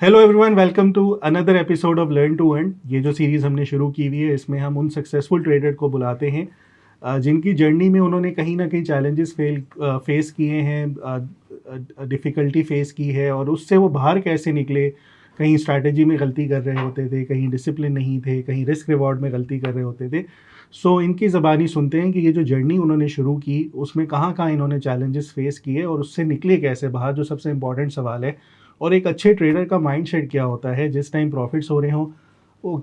Hello everyone, welcome to another episode of learn to earn. ये जो series हमने शुरू की हुई है, इसमें हम उन सक्सेसफुल ट्रेडर को बुलाते हैं जिनकी जर्नी में उन्होंने कहीं ना कहीं चैलेंजेस फेस किए हैं, डिफ़िकल्टी फेस की है और उससे वो बाहर कैसे निकले। कहीं स्ट्रैटेजी में गलती कर रहे होते थे, कहीं डिसिप्लिन नहीं थे, कहीं रिस्क रिवॉर्ड में गलती कर रहे होते थे। सो इनकी ज़बानी सुनते हैं कि ये जो जर्नी उन्होंने शुरू की उसमें कहाँ कहाँ इन्होंने चैलेंजेस फेस किए और उससे निकले कैसे बाहर, जो सबसे इंपॉर्टेंट सवाल है। और एक अच्छे ट्रेडर का माइंडसेट क्या होता है, जिस टाइम प्रॉफिट्स हो रहे हों वो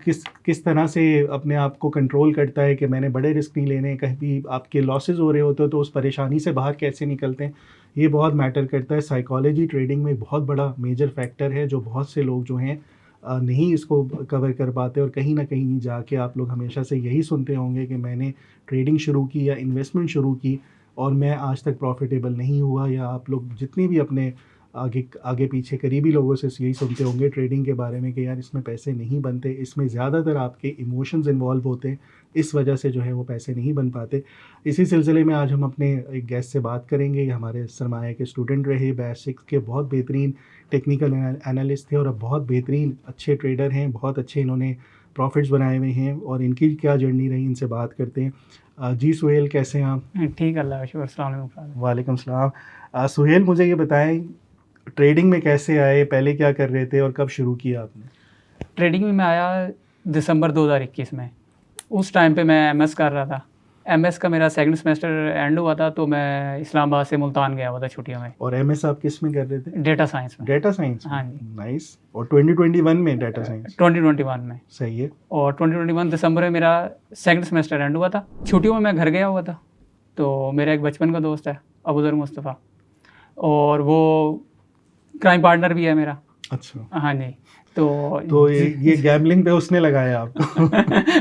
किस तरह से अपने आप को कंट्रोल करता है कि मैंने बड़े रिस्क नहीं लेने। कहीं भी आपके लॉसेस हो रहे होते तो उस परेशानी से बाहर कैसे निकलते हैं, ये बहुत मैटर करता है। साइकोलॉजी ट्रेडिंग में बहुत बड़ा मेजर फैक्टर है, जो बहुत से लोग जो हैं नहीं इसको कवर कर पाते। और कहीं ना कहीं जाके आप लोग हमेशा से यही सुनते होंगे कि मैंने ट्रेडिंग शुरू की या इन्वेस्टमेंट शुरू की और मैं आज तक प्रॉफिटेबल नहीं हुआ। या आप लोग जितनी भी अपने आगे पीछे करीबी लोगों से यही सुनते होंगे ट्रेडिंग के बारे में कि यार इसमें पैसे नहीं बनते, इसमें ज़्यादातर आपके इमोशंस इन्वॉल्व होते हैं, इस वजह से जो है वो पैसे नहीं बन पाते। इसी सिलसिले में आज हम अपने एक गेस्ट से बात करेंगे। हमारे सरमाया के स्टूडेंट रहे, बैच 6 के बहुत बेहतरीन टेक्निकल एनालिस्ट थे और अब बहुत बेहतरीन अच्छे ट्रेडर हैं, बहुत अच्छे इन्होंने प्रॉफिट्स बनाए हुए हैं और इनकी क्या जर्नी रही, इनसे बात करते हैं। जी सुहेल, कैसे हैं आप? ठीक, अल्लाह का शुक्र। अस्सलाम वालेकुम। वालेकुम सलाम। सुहेल, मुझे ये बताएं ट्रेडिंग में कैसे आए, पहले क्या कर रहे थे और कब शुरू किया आपने? ट्रेडिंग में मैं आया दिसंबर 2021 में। उस टाइम पे मैं एमएस कर रहा था। एमएस का मेरा सेकंड सेमेस्टर एंड हुआ था, तो मैं इस्लामाबाद से मुल्तान गया हुआ था छुट्टियों में। और एमएस आप किस में कर रहे थे? डेटा साइंस में। Data science? हाँ जी। नाइस। और 2021 में डेटा साइंस? 2021 में। सही है। और 2021 दिसंबर में मेरा सेकंड सेमेस्टर एंड हुआ था। छुट्टियों में मैं घर गया हुआ था, तो मेरा एक बचपन का दोस्त है अबूजर मुस्तफ़ा, और वो क्राइम पार्टनर भी है मेरा। अच्छा। हाँ जी। तो ये गैम्बलिंग पे उसने लगाया आपको?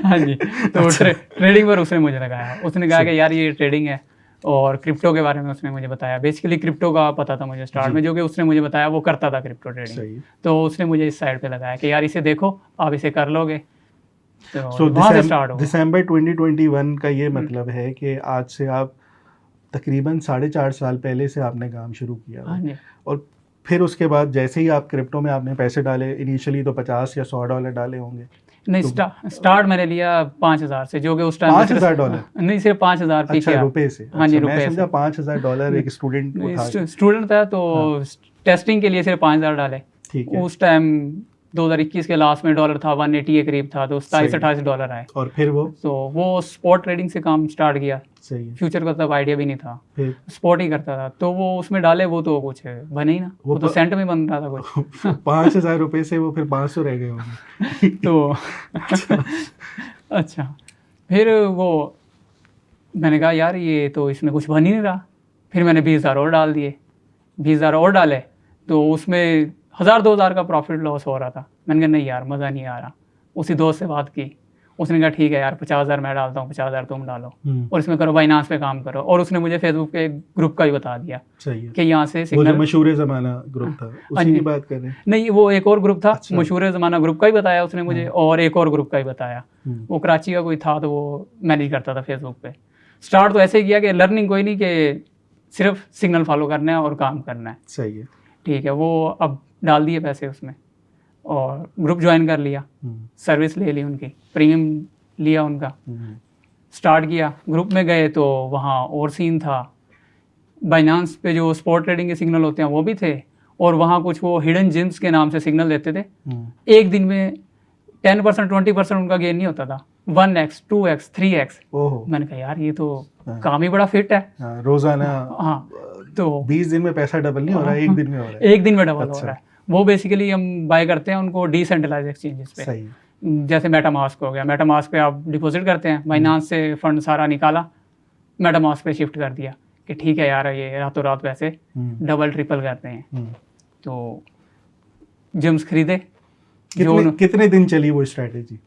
हाँ जी। तो ट्रेडिंग पर उसने मुझे लगाया। उसने कहा कि यार ये ट्रेडिंग है, और क्रिप्टो के बारे में उसने मुझे बताया। बेसिकली क्रिप्टो का पता था मुझे स्टार्ट में, जो कि उसने मुझे बताया वो करता था क्रिप्टो ट्रेडिंग। तो उसने मुझे इस साइड पे लगाया कि यार इसे देखो, आप इसे कर लोगे। तो वहाँ से स्टार्ट हुआ। दिसंबर 2021 का ये मतलब है कि आज से आप तकरीबन 4.5 साल पहले से आपने काम शुरू किया। हाँ जी। और फिर उसके बाद जैसे ही आप क्रिप्टो में आपने पैसे डाले, इनिशियली तो 50 या $100 डाले होंगे? नहीं, स्टार्ट मैंने लिया 5,000 से, जो कि उस टाइम $5,000? नहीं, सिर्फ 5,000 पे किया। रुपए से? हाँ जी, अच्छा, रुपए मैं से। समझा $5,000 एक स्टूडेंट था, तो टेस्टिंग के लिए सिर्फ 5,000 डाले। ठीक है। उस टाइम 2021 के लास्ट में डॉलर था 180 के करीब था, तो 27-28 डॉलर आए। और फिर वो स्पॉट ट्रेडिंग से काम स्टार्ट किया। सही है। फ्यूचर का तब आइडिया भी नहीं था, फिर स्पॉट ही करता था। तो वो उसमें डाले, वो तो कुछ बने ही ना, वो तो सेंट में बन रहा था कुछ। 5,000 रुपए से वो फिर 500 रह गए होंगे। तो अच्छा, फिर वो मैंने कहा यार ये तो इसमें कुछ बन ही नहीं रहा। फिर मैंने 20,000 और डाल दिए। 20,000 और डाले, तो उसमें 1,000-2,000 का प्रॉफिट लॉस हो रहा था। मैंने कहा नहीं यार, मज़ा नहीं आ रहा। उसी दोस्त से बात की, उसने कहा ठीक है यार, 50,000 मैं डालता हूँ, 50,000 तुम डालो और इसमें करो, बाइनांस पे काम करो। और उसने मुझे फेसबुक के ग्रुप का भी बता दिया। सही है। कि यहाँ से वो जो मशहूर ज़माना ग्रुप था, उसी की बात कर रहे हैं? नहीं, वो एक और ग्रुप था। अच्छा। मशहूर ज़माना ग्रुप का ही बताया उसने मुझे। और एक और ग्रुप का ही बताया। वो कराची का कोई था, तो वो मैनेज करता था फेसबुक पे। स्टार्ट तो ऐसे ही किया कि लर्निंग कोई नहीं, कि सिर्फ सिग्नल फॉलो करना है और काम करना है। सही है। ठीक है। वो अब डाल दिए पैसे उसमें और ग्रुप ज्वाइन कर लिया, सर्विस ले ली उनकी, प्रीमियम लिया उनका, स्टार्ट किया। ग्रुप में गए तो वहाँ और सीन था। बाइनांस पे जो स्पॉट ट्रेडिंग के सिग्नल होते हैं वो भी थे, और वहाँ कुछ वो हिडन जिम्स के नाम से सिग्नल देते थे। एक दिन में 10% 20% उनका गेन नहीं होता था, 1x 2x 3x। मैंने कहा यार ये तो काम ही बड़ा फिट है। रोजाना। हाँ। तो 20 दिन में पैसा डबल नहीं हो रहा है, एक दिन में हो रहा है। एक दिन में डबल हो रहा है। वो बेसिकली हम बाय करते हैं उनको डिसेंट्रलाइज एक्सचेंजेस पे। सही। जैसे मेटामास्क हो गया, मेटामास्क पे आप डिपॉजिट करते हैं, बाइनांस से फंड सारा निकाला, मेटामास्क पे शिफ्ट कर दिया कि ठीक है यार ये रातों रात पैसे डबल ट्रिपल करते हैं। तो जिम्स खरीदे। कितने दिन चली वो स्ट्रैटेजी?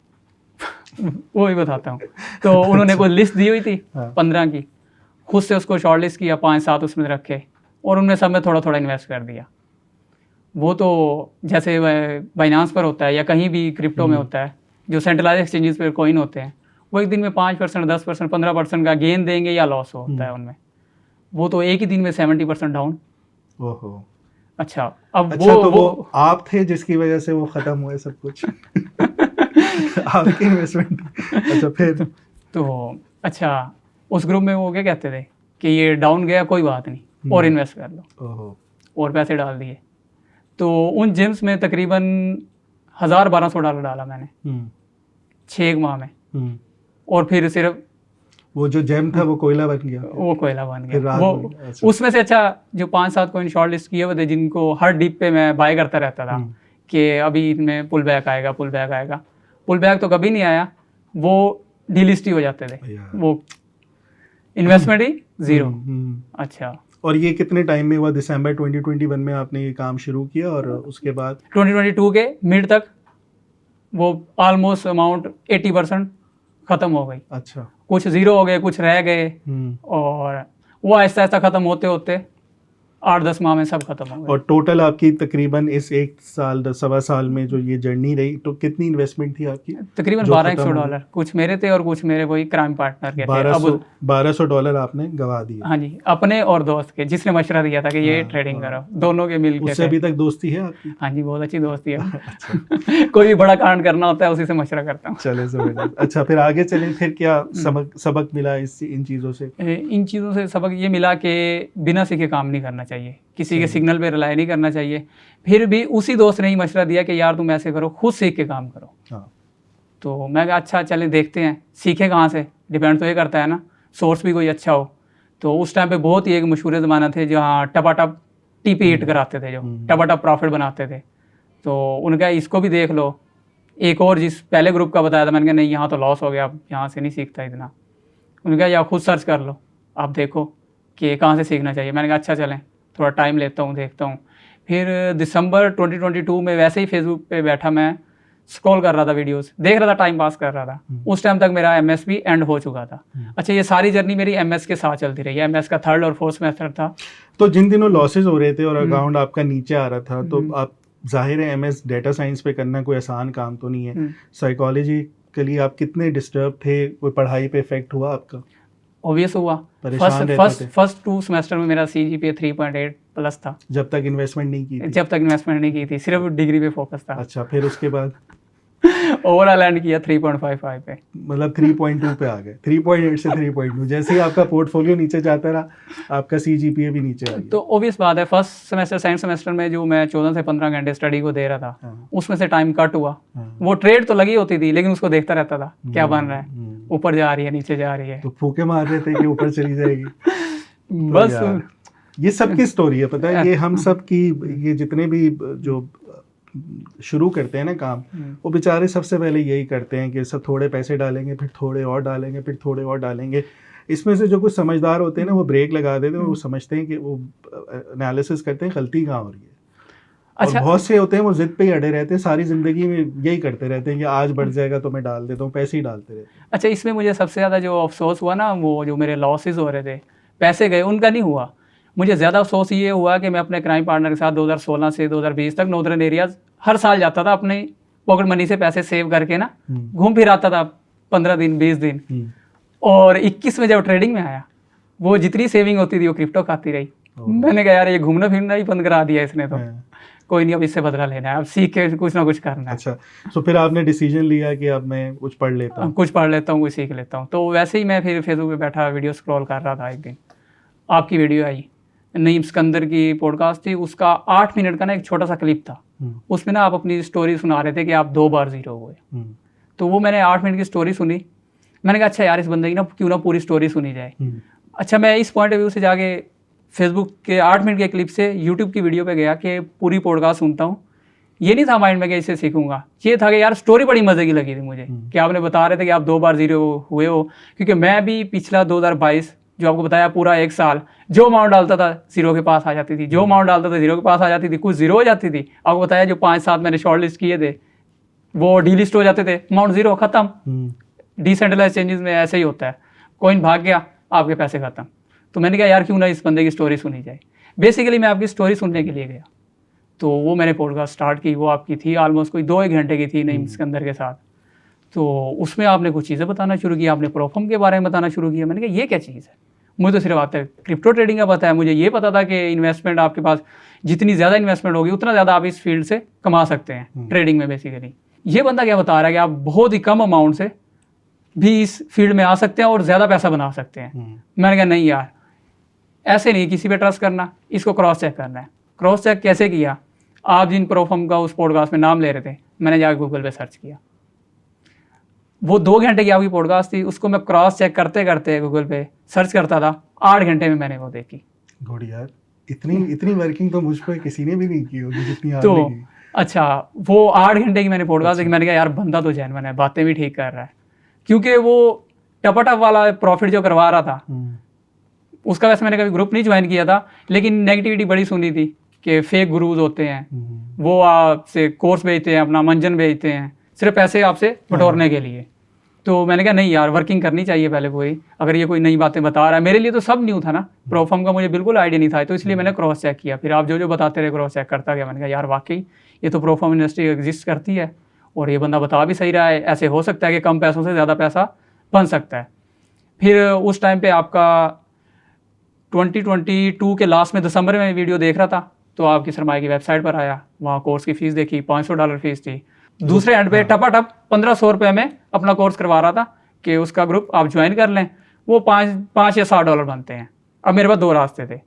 वो ही बताता हूँ। तो उन्होंने कोई लिस्ट दी हुई थी 15 की, खुद से उसको शॉर्ट लिस्ट किया, 5-7 उसमें रखे, और उनमें सब में थोड़ा थोड़ा इन्वेस्ट कर दिया। वो तो जैसे बाइनांस पर होता है या कहीं भी क्रिप्टो में होता है, जो सेंट्रलाइज एक्सचेंजेस पर कॉइन होते हैं, वो एक दिन में 5%, 10%, 15% का गेन देंगे या लॉस होता है उनमें। वो तो एक ही दिन में 70% डाउन। ओहो। अच्छा अब अच्छा, तो वो आप थे जिसकी वजह से वो खत्म हुए सब कुछ? आपकी इन्वेस्टमेंट? अच्छा, फिर? तो अच्छा, उस ग्रुप में वो क्या कहते थे कि ये डाउन गया कोई बात नहीं और इन्वेस्ट कर लो, ओहो। और पैसे डाल दिए। तो उन जिम्स में तकरीबन $1,000-1,200 डाला मैंने 6 माह में, और फिर सिर्फ वो जो जेम था वो कोयला बन गया? वो कोयला बन फिर गया। रात वो बन गया, अच्छा। उसमें से अच्छा जो 5-7 कॉइन शॉर्ट लिस्ट किए हुए थे, जिनको हर डिप पे मैं बाय करता रहता था कि अभी इनमें पुल बैक आएगा, पुल बैक आएगा। पुल बैक तो कभी नहीं आया, वो डीलिस्ट ही हो जाते थे, वो इन्वेस्टमेंट ही जीरो। अच्छा, और ये कितने टाइम में हुआ? दिसंबर 2021 में आपने ये काम शुरू किया, और उसके बाद 2022 के मिड तक वो ऑलमोस्ट अमाउंट 80% ख़त्म हो गई। अच्छा। कुछ जीरो हो गए, कुछ रह गए, और वो आहिस्ता आहिस्ता ख़त्म होते होते 8-10 माह में सब खत्म हो गए। और टोटल आपकी तकरीबन इस 1 साल 1.25 साल में जो ये जर्नी रही, तो कितनी इन्वेस्टमेंट थी आपकी? तकरीबन $1,200, कुछ मेरे थे और कुछ मेरे वही क्राइम पार्टनर के थे। $1,200 आपने गवा दिए? हाँ जी, अपने और दोस्त के, जिसने मशवरा दिया था कि ये ट्रेडिंग करो, दोनों के मिल के। उससे अभी तक दोस्ती है आपकी? हाँ जी, बहुत अच्छी दोस्ती है। कोई भी बड़ा कांड करना होता है उसी से मशवरा करता हूँ। चले जबरदस्त। अच्छा, फिर आगे चलें, फिर क्या सबक मिला इन चीज़ों से? इन चीज़ों से सबक ये मिला कि बिना सीखे काम नहीं करना चाहिए, किसी के सिग्नल पे रिलाई नहीं करना चाहिए। फिर भी उसी दोस्त ने ही मशवरा दिया कि यार तुम ऐसे करो, खुद सीख के काम करो। हाँ। तो मैं कहा अच्छा चलें देखते हैं, सीखें कहाँ से, डिपेंड तो ये करता है ना, सोर्स भी कोई अच्छा हो। तो उस टाइम पे बहुत ही एक मशहूर ज़माना थे जहाँ टपाटप टीपी हिट कराते थे, जो टपाटप प्रॉफिट बनाते थे। तो उनका इसको भी देख लो। एक और जिस पहले ग्रुप का बताया था, मैंने कहा नहीं यहाँ तो लॉस हो गया, अब यहाँ से नहीं सीखता इतना। उनका या खुद सर्च कर लो, आप देखो कि कहाँ से सीखना चाहिए। मैंने कहा अच्छा चलें, थोड़ा टाइम लेता हूँ, देखता हूँ। फिर दिसंबर 2022 में वैसे ही फेसबुक पे बैठा मैं स्क्रॉल कर रहा था, वीडियोस देख रहा था, टाइम पास कर रहा था। उस टाइम तक मेरा एमएस भी एंड हो चुका था। अच्छा, ये सारी जर्नी मेरी एमएस के साथ चलती रही है। एमएस का 3rd और 4th सेमेस्टर था। तो जिन दिनों लॉसेस हो रहे थे और अकाउंट आपका नीचे आ रहा था, तो आप जाहिर है एमएस डेटा साइंस पे करना कोई आसान काम तो नहीं है। साइकोलॉजिकली आप कितने डिस्टर्ब थे? कोई पढ़ाई पे इफेक्ट हुआ आपका? ऑब्वियस हुआ। फर्स्ट 2 सेमेस्टर में मेरा CGPA 3.8 प्लस था। जब तक इन्वेस्टमेंट नहीं की थी? जब तक इन्वेस्टमेंट नहीं की थी, सिर्फ डिग्री पे फोकस था। अच्छा, फिर उसके बाद ओवरऑल लैंड किया 3.55 पे, मतलब 3.2 पे आ गए। 3.8 से 3.2, जैसे ही आपका पोर्टफोलियो नीचे जाता रहा, आपका CGPA भी नीचे आ गया। तो ऑब्वियस बात है, फर्स्ट सेमेस्टर सेकंड सेमेस्टर में जो मैं 14 से 15 घंटे स्टडी को दे रहा था, उसमें से टाइम कट हुआ। वो ट्रेड तो लगी होती थी, लेकिन उसको देखता रहता था क्या बन रहा है, ऊपर जा रही है, नीचे जा रही है। तो फूके मार रहे थे कि ऊपर चली जाएगी। बस ये सबकी स्टोरी है, पता है, ये हम सब की, ये जितने भी जो शुरू करते हैं ना काम, वो बेचारे सबसे पहले यही करते हैं कि सब थोड़े पैसे डालेंगे, फिर थोड़े और डालेंगे, फिर थोड़े और डालेंगे। इसमें से जो कुछ समझदार होते हैं ना, वो ब्रेक लगा देते हैं, वो समझते हैं कि वो एनालिसिस करते हैं गलती कहाँ हो रही है। अच्छा, और बहुत से होते हैं वो जिद पे ही अड़े रहते हैं, सारी जिंदगी में यही करते रहते हैं कि आज बढ़ जाएगा तो मैं डाल देता हूँ, पैसे ही डालते रहते हैं। अच्छा, इसमें मुझे सबसे ज़्यादा जो अफसोस हुआ ना, वो जो मेरे लॉसेस हो रहे थे, पैसे गए, उनका नहीं हुआ। मुझे ज़्यादा अफसोस ये हुआ कि मैं अपने क्राइम पार्टनर के साथ 2016 से 2020 तक नॉर्दर्न एरियाज हर साल जाता था, अपने पॉकेट मनी से पैसे सेव करके ना, घूम फिर आता था 15 दिन 20 दिन। और 21 में जब ट्रेडिंग में आया, वो जितनी सेविंग होती थी वो क्रिप्टो खाती रही। मैंने कहा यार ये घूमना फिरना ही बंद करा दिया इसने, तो कोई नहीं, अब इससे बदला लेना है, अब सीख के कुछ ना कुछ करना है। अच्छा, तो फिर आपने डिसीजन लिया कि अब मैं कुछ पढ़ लेता हूँ, कुछ पढ़ लेता हूँ, कुछ सीख लेता हूँ। तो वैसे ही मैं फिर फेसबुक पे बैठा वीडियो स्क्रॉल कर रहा था, एक दिन आपकी वीडियो आई, नईम सिकंदर की पॉडकास्ट थी, उसका 8 मिनट का ना एक छोटा सा क्लिप था। उसमें ना आप अपनी स्टोरी सुना रहे थे कि आप 2 बार जीरो हुए। तो वो मैंने 8 मिनट की स्टोरी सुनी। मैंने कहा अच्छा यार, इस बंदे की ना क्यों ना पूरी स्टोरी सुनी जाए। अच्छा, मैं इस पॉइंट ऑफ व्यू से जाके फेसबुक के 8 मिनट के क्लिप से यूट्यूब की वीडियो पे गया कि पूरी पॉडकास्ट सुनता हूँ। ये नहीं था माइंड में कि इसे सीखूंगा, ये था कि यार स्टोरी बड़ी मजे की लगी थी मुझे कि आपने बता रहे थे कि आप 2 बार जीरो हुए हो। क्योंकि मैं भी पिछला 2022 जो आपको बताया, पूरा 1 साल जो अमाउंट डालता था जीरो के पास आ जाती थी, जो अमाउंट डालता था जीरो के पास आ जाती थी, कुछ जीरो हो जाती थी। आपको बताया जो 5-7 मैंने शॉर्ट लिस्ट किए थे वो डी लिस्ट हो जाते थे, अमाउंट जीरो, खत्म। डिसेंट्रलाइज चेंजेस में ऐसे ही होता है, कॉइन भाग गया, आपके पैसे खत्म। तो मैंने कहा यार क्यों ना इस बंदे की स्टोरी सुनी जाए। बेसिकली मैं आपकी स्टोरी सुनने के लिए गया, तो वो मैंने पॉडकास्ट स्टार्ट की। वो आपकी थी ऑलमोस्ट कोई 2-1 घंटे की थी, नईम सिकंदर के साथ। तो उसमें आपने कुछ चीज़ें बताना शुरू की, आपने प्रोफॉर्म के बारे में बताना शुरू किया। मैंने कहा ये क्या चीज़ है। मुझे तो सिर्फ आता है क्रिप्टो ट्रेडिंग का पता है, मुझे ये पता था कि इन्वेस्टमेंट आपके पास जितनी ज़्यादा इन्वेस्टमेंट होगी उतना ज़्यादा आप इस फील्ड से कमा सकते हैं ट्रेडिंग में बेसिकली। ये बंदा क्या बता रहा है कि आप बहुत ही कम अमाउंट से भी इस फील्ड में आ सकते हैं और ज़्यादा पैसा बना सकते हैं। मैंने कहा नहीं यार, ऐसे नहीं किसी पे ट्रस्ट करना, इसको क्रॉस चेक करना है। क्रॉस चेक कैसे किया? आप जिन प्रोफर्म का उस पॉडकास्ट में नाम ले रहे थे, मैंने जाकर गूगल पे सर्च किया। वो 2 घंटे की आपकी पॉडकास्ट थी, उसको मैं क्रॉस चेक करते करते गूगल पे सर्च करता था, 8 घंटे में मैंने वो देखी। गुड यार, इतनी वर्किंग तो मुझ पर किसी ने भी नहीं की होगी जितनी आपने तो की। अच्छा, वो 8 घंटे की मैंने पॉडकास्ट देखी, मैंने कहा यार बंदा तो जेन्युइन है, बातें भी ठीक कर रहा है। क्योंकि वो टपाटप वाला प्रॉफिट जो करवा रहा था, उसका वैसे मैंने कभी ग्रुप नहीं ज्वाइन किया था, लेकिन नेगेटिविटी बड़ी सुनी थी कि फेक गुरुज होते हैं, वो आपसे कोर्स बेचते हैं, अपना मंजन बेचते हैं सिर्फ पैसे आपसे बटोरने के लिए। तो मैंने कहा नहीं यार, वर्किंग करनी चाहिए पहले कोई, अगर ये कोई नई बातें बता रहा है। मेरे लिए तो सब न्यू था ना, प्रोफर्म का मुझे बिल्कुल आइडिया नहीं था, तो इसलिए मैंने क्रॉस चेक किया। फिर आप जो जो बताते रहे क्रॉस चेक करता गया। मैंने कहा यार वाकई ये तो प्रोफर्म इंडस्ट्री एग्जिस्ट करती है और ये बंदा बता भी सही रहा है, ऐसे हो सकता है कि कम पैसों से ज़्यादा पैसा बन सकता है। फिर उस टाइम पे आपका 2022 के लास्ट में दिसंबर में वीडियो देख रहा था, तो आपकी सरमाए की वेबसाइट पर आया, वहाँ कोर्स की फ़ीस देखी, $500 फीस थी। दूसरे एंड पे टपाटप 1500 रुपये में अपना कोर्स करवा रहा था कि उसका ग्रुप आप ज्वाइन कर लें, वो 5 या $7 बनते हैं। अब मेरे पास 2 रास्ते थे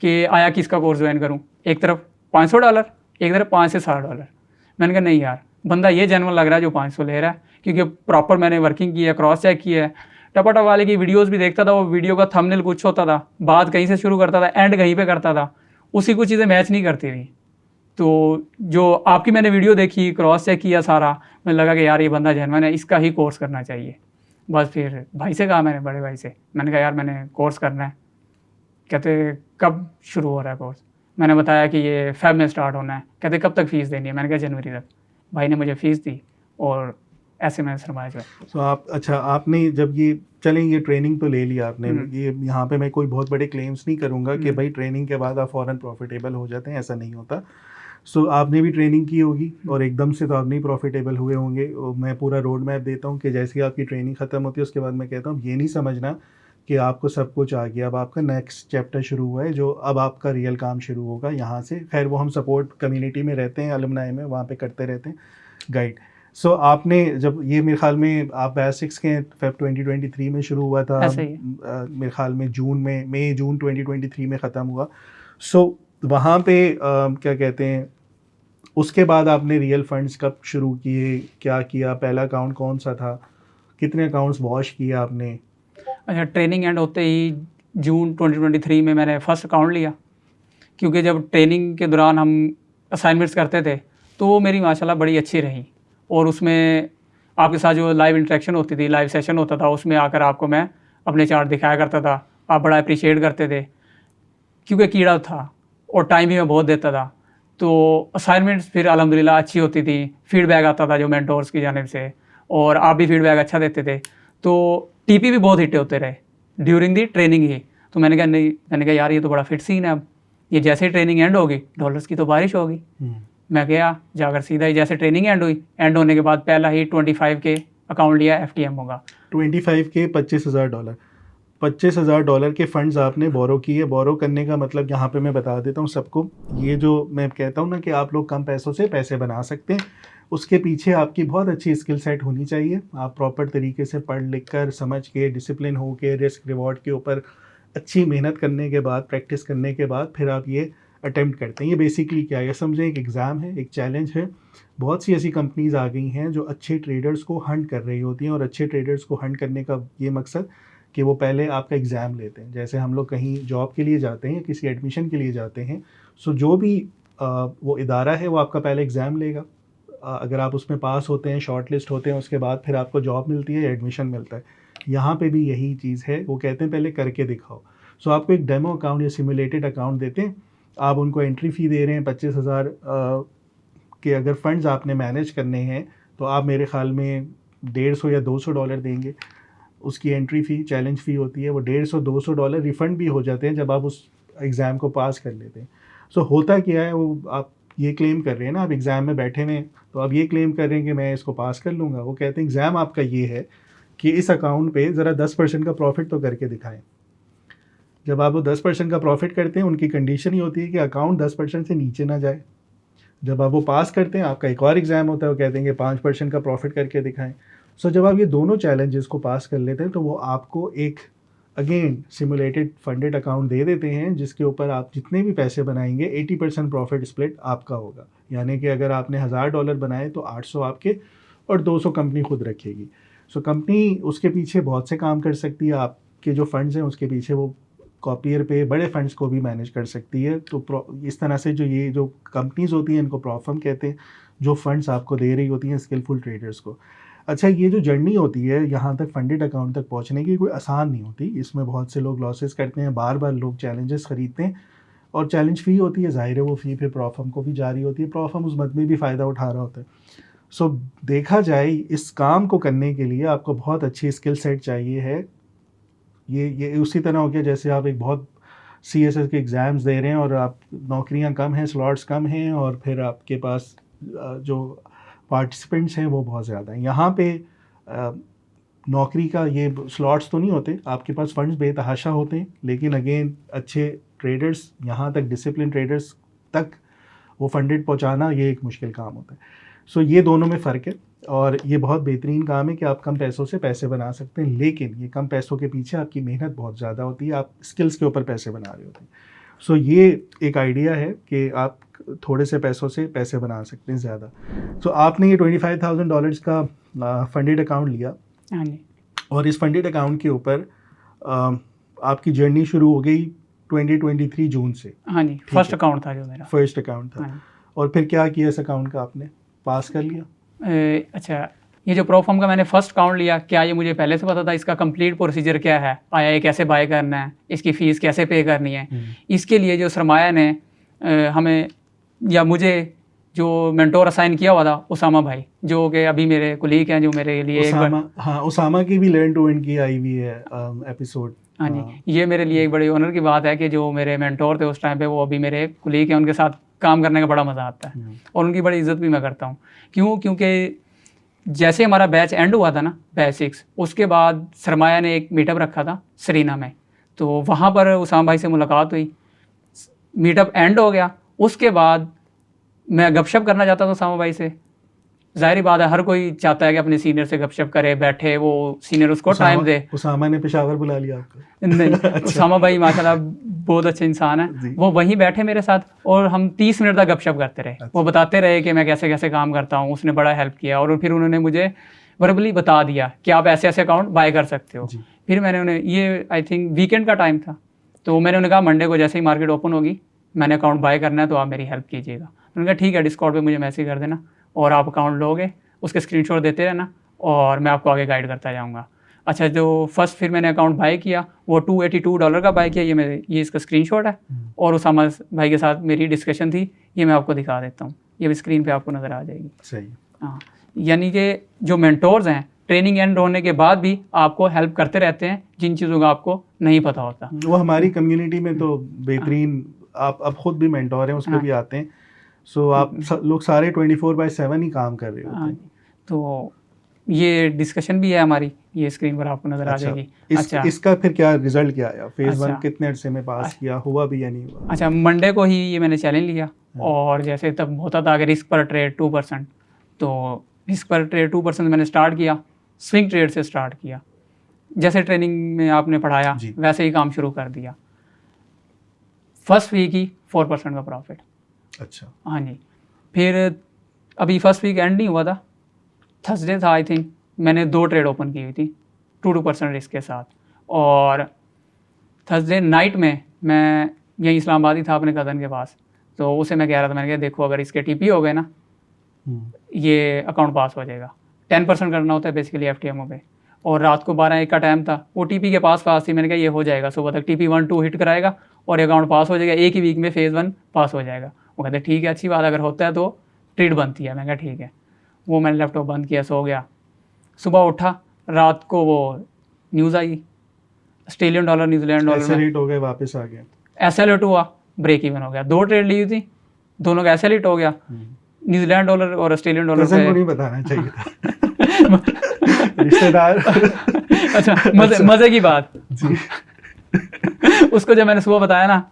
कि आया किसका कोर्स ज्वाइन करूँ, एक तरफ $500, एक तरफ $5 से $7। मैंने कहा नहीं यार, बंदा ये जेन्युइन लग रहा है जो 500 ले रहा है, क्योंकि प्रॉपर मैंने वर्किंग की है, क्रॉस चेक की है। टपाटप वाले की वीडियोस भी देखता था, वो वीडियो का थंबनेल कुछ होता था, बात कहीं से शुरू करता था, एंड कहीं पे करता था, उसी कुछ चीज़ें मैच नहीं करती थी। तो जो आपकी मैंने वीडियो देखी, क्रॉस चेक किया सारा, मुझे लगा कि यार ये बंदा जेन्युइन है, इसका ही कोर्स करना चाहिए। बस फिर भाई से कहा, मैंने बड़े भाई से, मैंने कहा यार मैंने कोर्स करना है। कहते कब शुरू हो रहा है कोर्स? मैंने बताया कि ये फेब में स्टार्ट होना है। कहते कब तक फ़ीस देनी है? मैंने कहा जनवरी तक। भाई ने मुझे फ़ीस दी और ऐसे मैंने सरमाया जो है। तो आपने जब ये ट्रेनिंग तो ले लिया आपने, ये यहाँ पे मैं कोई बहुत बड़े क्लेम्स नहीं करूँगा कि भाई ट्रेनिंग के बाद आप फ़ौरन प्रॉफिटेबल हो जाते हैं, ऐसा नहीं होता। सो आपने भी ट्रेनिंग की होगी और एकदम से तो आप नहीं प्रॉफिटेबल हुए होंगे। मैं पूरा रोड मैप देता हूँ कि जैसे ही आपकी ट्रेनिंग ख़त्म होती है उसके बाद मैं कहता हूँ ये नहीं समझना कि आपको सब कुछ आ गया, अब आपका नेक्स्ट चैप्टर शुरू हुआ है, जो अब आपका रियल काम शुरू होगा यहाँ से। खैर वो हम सपोर्ट कम्युनिटी में रहते हैं, अलुमनाई में, वहाँ पे करते रहते हैं गाइड। सो आपने जब ये मेरे ख्याल में आप बेसिक्स के फेब 2023 में शुरू हुआ था, मेरे ख्याल में मई जून 2023 में ख़त्म हुआ। सो वहाँ पे क्या कहते हैं, उसके बाद आपने रियल फंड्स कब शुरू किए, क्या किया, पहला अकाउंट कौन सा था, कितने अकाउंट्स वॉश किए आपने? अच्छा, ट्रेनिंग एंड होते ही जून 2023 में मैंने फर्स्ट अकाउंट लिया, क्योंकि जब ट्रेनिंग के दौरान हम असाइनमेंट्स करते थे तो वो मेरी माशाल्लाह बड़ी अच्छी रही, और उसमें आपके साथ जो लाइव इंटरेक्शन होती थी, लाइव सेशन होता था, उसमें आकर आपको मैं अपने चार्ट दिखाया करता था, आप बड़ा अप्रिशिएट करते थे, क्योंकि कीड़ा था और टाइम भी मैं बहुत देता था। तो असाइनमेंट्स फिर अल्हम्दुलिल्लाह अच्छी होती थी, फीडबैक आता था जो मेंटोर्स की जानिब से, और आप भी फीडबैक अच्छा देते थे। तो टीपी भी बहुत हिट होते रहे ड्यूरिंग दी ट्रेनिंग ही। तो मैंने कहा यार ये तो बड़ा फिट सीन है, अब ये जैसे ही ट्रेनिंग एंड होगी डॉलर्स की तो बारिश होगी। मैं गया जाकर सीधा ही, जैसे ट्रेनिंग एंड हुई, एंड होने के बाद पहला ही 25 के अकाउंट लिया, FTM होगा 25 के $25,000। $25,000 के फंड्स आपने बोरो किए। बोरो करने का मतलब यहाँ पे मैं बता देता हूँ सबको, ये जो मैं कहता हूँ ना कि आप लोग कम पैसों से पैसे बना सकते हैं, उसके पीछे आपकी बहुत अच्छी स्किल सेट होनी चाहिए। आप प्रॉपर तरीके से पढ़ लिख कर, समझ के, डिसिप्लिन हो के, रिस्क रिवॉर्ड के ऊपर अच्छी मेहनत करने के बाद, प्रैक्टिस करने के बाद फिर आप ये अटेम्प्ट करते हैं। ये बेसिकली क्या है, समझें एक एग्ज़ाम है, एक चैलेंज है। बहुत सी ऐसी कंपनीज़ आ गई हैं जो अच्छे ट्रेडर्स को हंट कर रही होती हैं, और अच्छे ट्रेडर्स को हंट करने का ये मकसद कि वो पहले आपका एग्ज़ाम लेते हैं। जैसे हम लोग कहीं जॉब के लिए जाते हैं, किसी एडमिशन के लिए जाते हैं, सो जो भी वो इदारा है वो आपका पहले एग्ज़ाम लेगा। अगर आप उसमें पास होते हैं, शॉर्ट लिस्ट होते हैं, उसके बाद फिर आपको जॉब मिलती है, एडमिशन मिलता है। यहाँ पे भी यही चीज़ है, वो कहते हैं पहले करके दिखाओ। सो आपको एक डेमो अकाउंट या सिमुलेटेड अकाउंट देते हैं, आप उनको एंट्री फ़ी दे रहे हैं 25,000 के अगर फंड्स आपने मैनेज करने हैं तो आप मेरे ख़्याल में $150 या $200 देंगे। उसकी एंट्री फ़ी, चैलेंज फ़ी होती है, वो $150-200 रिफ़ंड भी हो जाते हैं जब आप उस एग्ज़ाम को पास कर लेते हैं। सो होता क्या है, वो आप ये क्लेम कर रहे हैं ना, आप एग्ज़ाम में बैठे हुए हैं, तो आप ये क्लेम कर रहे हैं कि मैं इसको पास कर लूँगा। वो कहते हैं एग्ज़ाम आपका ये है कि इस अकाउंट पे ज़रा 10% का प्रॉफिट तो करके दिखाएं। जब आप वो 10% का प्रॉफिट करते हैं, उनकी कंडीशन ही होती है कि अकाउंट 10% से नीचे ना जाए। जब आप वो पास करते हैं, आपका एक और एग्ज़ाम होता है, वो कहते हैं कि 5% का प्रॉफिट करके दिखाएं। सो जब आप ये दोनों चैलेंजेस को पास कर लेते हैं तो वो आपको एक अगेन सिमुलेटेड फंडेड अकाउंट दे देते हैं, जिसके ऊपर आप जितने भी पैसे बनाएंगे 80% प्रॉफिट स्प्लिट आपका होगा। यानी कि अगर आपने $1000 बनाए तो 800 आपके और 200 कंपनी खुद रखेगी। सो कंपनी उसके पीछे बहुत से काम कर सकती है, आपके जो फंड्स हैं उसके पीछे वो कॉपियर पे बड़े फंड्स को भी मैनेज कर सकती है। तो इस तरह से जो कंपनीज होती हैं इनको प्रॉ फर्म कहते हैं, जो फंड्स आपको दे रही होती हैं स्किलफुल ट्रेडर्स को। अच्छा, ये जो जर्नी होती है यहाँ तक फंडेड अकाउंट तक पहुँचने की, कोई आसान नहीं होती। इसमें बहुत से लोग लॉसेस करते हैं, बार बार लोग चैलेंजेस खरीदते हैं और चैलेंज फ़ी होती है, ज़ाहिर है वो फ़ी फिर प्रॉ फर्म को भी जारी होती है, प्रॉ फर्म उस मद में भी फ़ायदा उठा रहा होता है। सो देखा जाए इस काम को करने के लिए आपको बहुत अच्छी स्किल सेट चाहिए है। ये उसी तरह हो गया जैसे आप एक बहुत CSS के एग्ज़ाम्स दे रहे हैं और आप नौकरियां कम हैं, स्लॉट्स कम हैं और फिर आपके पास जो पार्टिसिपेंट्स हैं वो बहुत ज़्यादा हैं। यहाँ पे नौकरी का ये स्लॉट्स तो नहीं होते, आपके पास फंड्स बेतहाशा होते हैं, लेकिन अगेन अच्छे ट्रेडर्स यहाँ तक, डिसिप्लिन ट्रेडर्स तक वो फंडेड पहुँचाना ये एक मुश्किल काम होता है। सो ये दोनों में फ़र्क है और ये बहुत बेहतरीन काम है कि आप कम पैसों से पैसे बना सकते हैं, लेकिन ये कम पैसों के पीछे आपकी मेहनत बहुत ज़्यादा होती है, आप स्किल्स के ऊपर पैसे बना रहे होते हैं। सो ये एक आइडिया है कि आप थोड़े से पैसों से पैसे बना सकते हैं ज़्यादा। सो आपने ये $25,000 का फंडेड अकाउंट लिया। हाँ जी। और इस फंडेड अकाउंट के ऊपर आपकी जर्नी शुरू हो गई 2023 जून से। हाँ जी, फर्स्ट अकाउंट था जो मेरा। फर्स्ट अकाउंट था। हाँ। और फिर क्या किया इस अकाउंट का आपने? पास कर लिया? अच्छा, ये जो प्रॉ फर्म का मैंने फर्स्ट अकाउंट लिया, क्या ये मुझे पहले से पता था इसका कंप्लीट प्रोसीजर क्या है, आया ये कैसे बाय करना है, इसकी फ़ीस कैसे पे करनी है? इसके लिए जो सरमाया ने हमें या मुझे जो मेंटोर असाइन किया हुआ था, उसामा भाई, जो कि अभी मेरे कुलीग हैं, जो मेरे लिए उसामा की भी लर्न टू विन की आई हुई है एपिसोड। हाँ जी, ये मेरे लिए एक बड़ी ऑनर की बात है कि जो मेरे मेंटोर थे उस टाइम पे वो अभी मेरे कुलीग हैं, उनके साथ काम करने का बड़ा मज़ा आता है और उनकी बड़ी इज्जत भी मैं करता हूँ। क्योंकि जैसे हमारा बैच एंड हुआ था ना, बैच 6, उसके बाद सरमाया ने एक मीटअप रखा था सरीना में, तो वहाँ पर उसामा भाई से मुलाकात हुई, मीटअप एंड हो गया। उसके बाद मैं गपशप करना चाहता था उसामा भाई से। जाहिर बात है, हर कोई चाहता है कि अपने सीनियर से गपशप करे, बैठे, वो सीनियर उसको टाइम दे। उसामा ने पेशावर बुला लिया आपको? नहीं। अच्छा। उसामा भाई माशाल्लाह बहुत अच्छे इंसान है, वो वहीं बैठे मेरे साथ और हम 30 मिनट तक गपशप करते रहे। अच्छा। वो बताते रहे कि मैं कैसे कैसे काम करता हूँ, उसने बड़ा हेल्प किया और फिर उन्होंने मुझे वर्बली बता दिया कि आप ऐसे ऐसे अकाउंट बाय कर सकते हो। फिर मैंने उन्हें, ये आई थिंक वीकेंड का टाइम था, तो मैंने उन्हें कहा मंडे को जैसे ही मार्केट ओपन होगी मैंने अकाउंट बाय करना है, तो आप मेरी हेल्प कीजिएगा। उन्होंने कहा ठीक है, डिस्कॉर्ड पे मुझे मैसेज कर देना और आप अकाउंट लोगे, उसके स्क्रीनशॉट देते रहना और मैं आपको आगे गाइड करता जाऊँगा। अच्छा, जो फर्स्ट फिर मैंने अकाउंट बाय किया वो $282 का बाय किया। ये इसका स्क्रीनशॉट है और उसामा भाई के साथ मेरी डिस्कशन थी, ये मैं आपको दिखा देता हूँ, ये भी स्क्रीन पे आपको नज़र आ जाएगी। सही। हाँ, यानी कि जो मेंटोर्स हैं ट्रेनिंग एंड होने के बाद भी आपको हेल्प करते रहते हैं जिन चीज़ों का आपको नहीं पता होता। वो हमारी कम्युनिटी में तो बेहतरीन, आप खुद भी मेंटोर हैं, उस पर भी आते हैं। सो आप लोग सारे 24/7 ही काम कर रहे होते हैं। तो ये डिस्कशन भी है हमारी, ये स्क्रीन पर आपको नजर आ जाएगी। अच्छा, इसका फिर क्या रिजल्ट क्या आया? फेज 1 कितने अरसे में पास किया, हुआ भी या नहीं हुआ? अच्छा, मंडे को ही ये मैंने चैलेंज लिया और जैसे तब होता था कि रिस्क पर ट्रेड 2%, तो रिस्क पर ट्रेड 2% मैंने स्टार्ट किया, स्विंग ट्रेड से स्टार्ट किया। जैसे ट्रेनिंग में आपने पढ़ाया वैसे ही काम शुरू कर दिया। फर्स्ट वीक ही 4% का प्रॉफिट। अच्छा। हाँ जी। फिर अभी फर्स्ट वीक एंड नहीं हुआ था, थर्सडे था आई थिंक, मैंने 2 ट्रेड ओपन की हुई थी 2% रिस्क के साथ। और थर्सडे नाइट में मैं यहीं इस्लामाबाद ही था अपने कज़न के पास, तो उसे मैं कह रहा था, मैंने कहा देखो अगर इसके TP हो गए ना ये अकाउंट पास हो जाएगा। 10% करना होता है बेसिकली FTMO पे, और रात को 12-1 का टाइम था, वो TP के पास थी। मैंने कहा ये हो जाएगा, सुबह तक TP 1-2 हिट कराएगा और अकाउंट पास हो जाएगा, एक ही वीक में फेज़ 1 पास हो जाएगा। वो कहते ठीक है, अच्छी बात, अगर होता है तो ट्रेड बनती है। मैं कहा ठीक है। वो मैंने लैपटॉप बंद किया, सो गया। सुबह उठा, रात को वो न्यूज़ आई, ऑस्ट्रेलियन डॉलर न्यूजीलैंड डॉलर ऐसे रेट हो गए, वापस आ गए, एसएलएट हुआ, ब्रेक इवन हो गया। 2 ट्रेड ली थी, दोनों का एसएलएट हो गया। न्यूजीलैंड डॉलर और ऑस्ट्रेलियन डॉलर को नहीं बताना चाहिए था। रिश्तेदार। अच्छा, मजे की बात। उसको जब मैंने सुबह बताया ना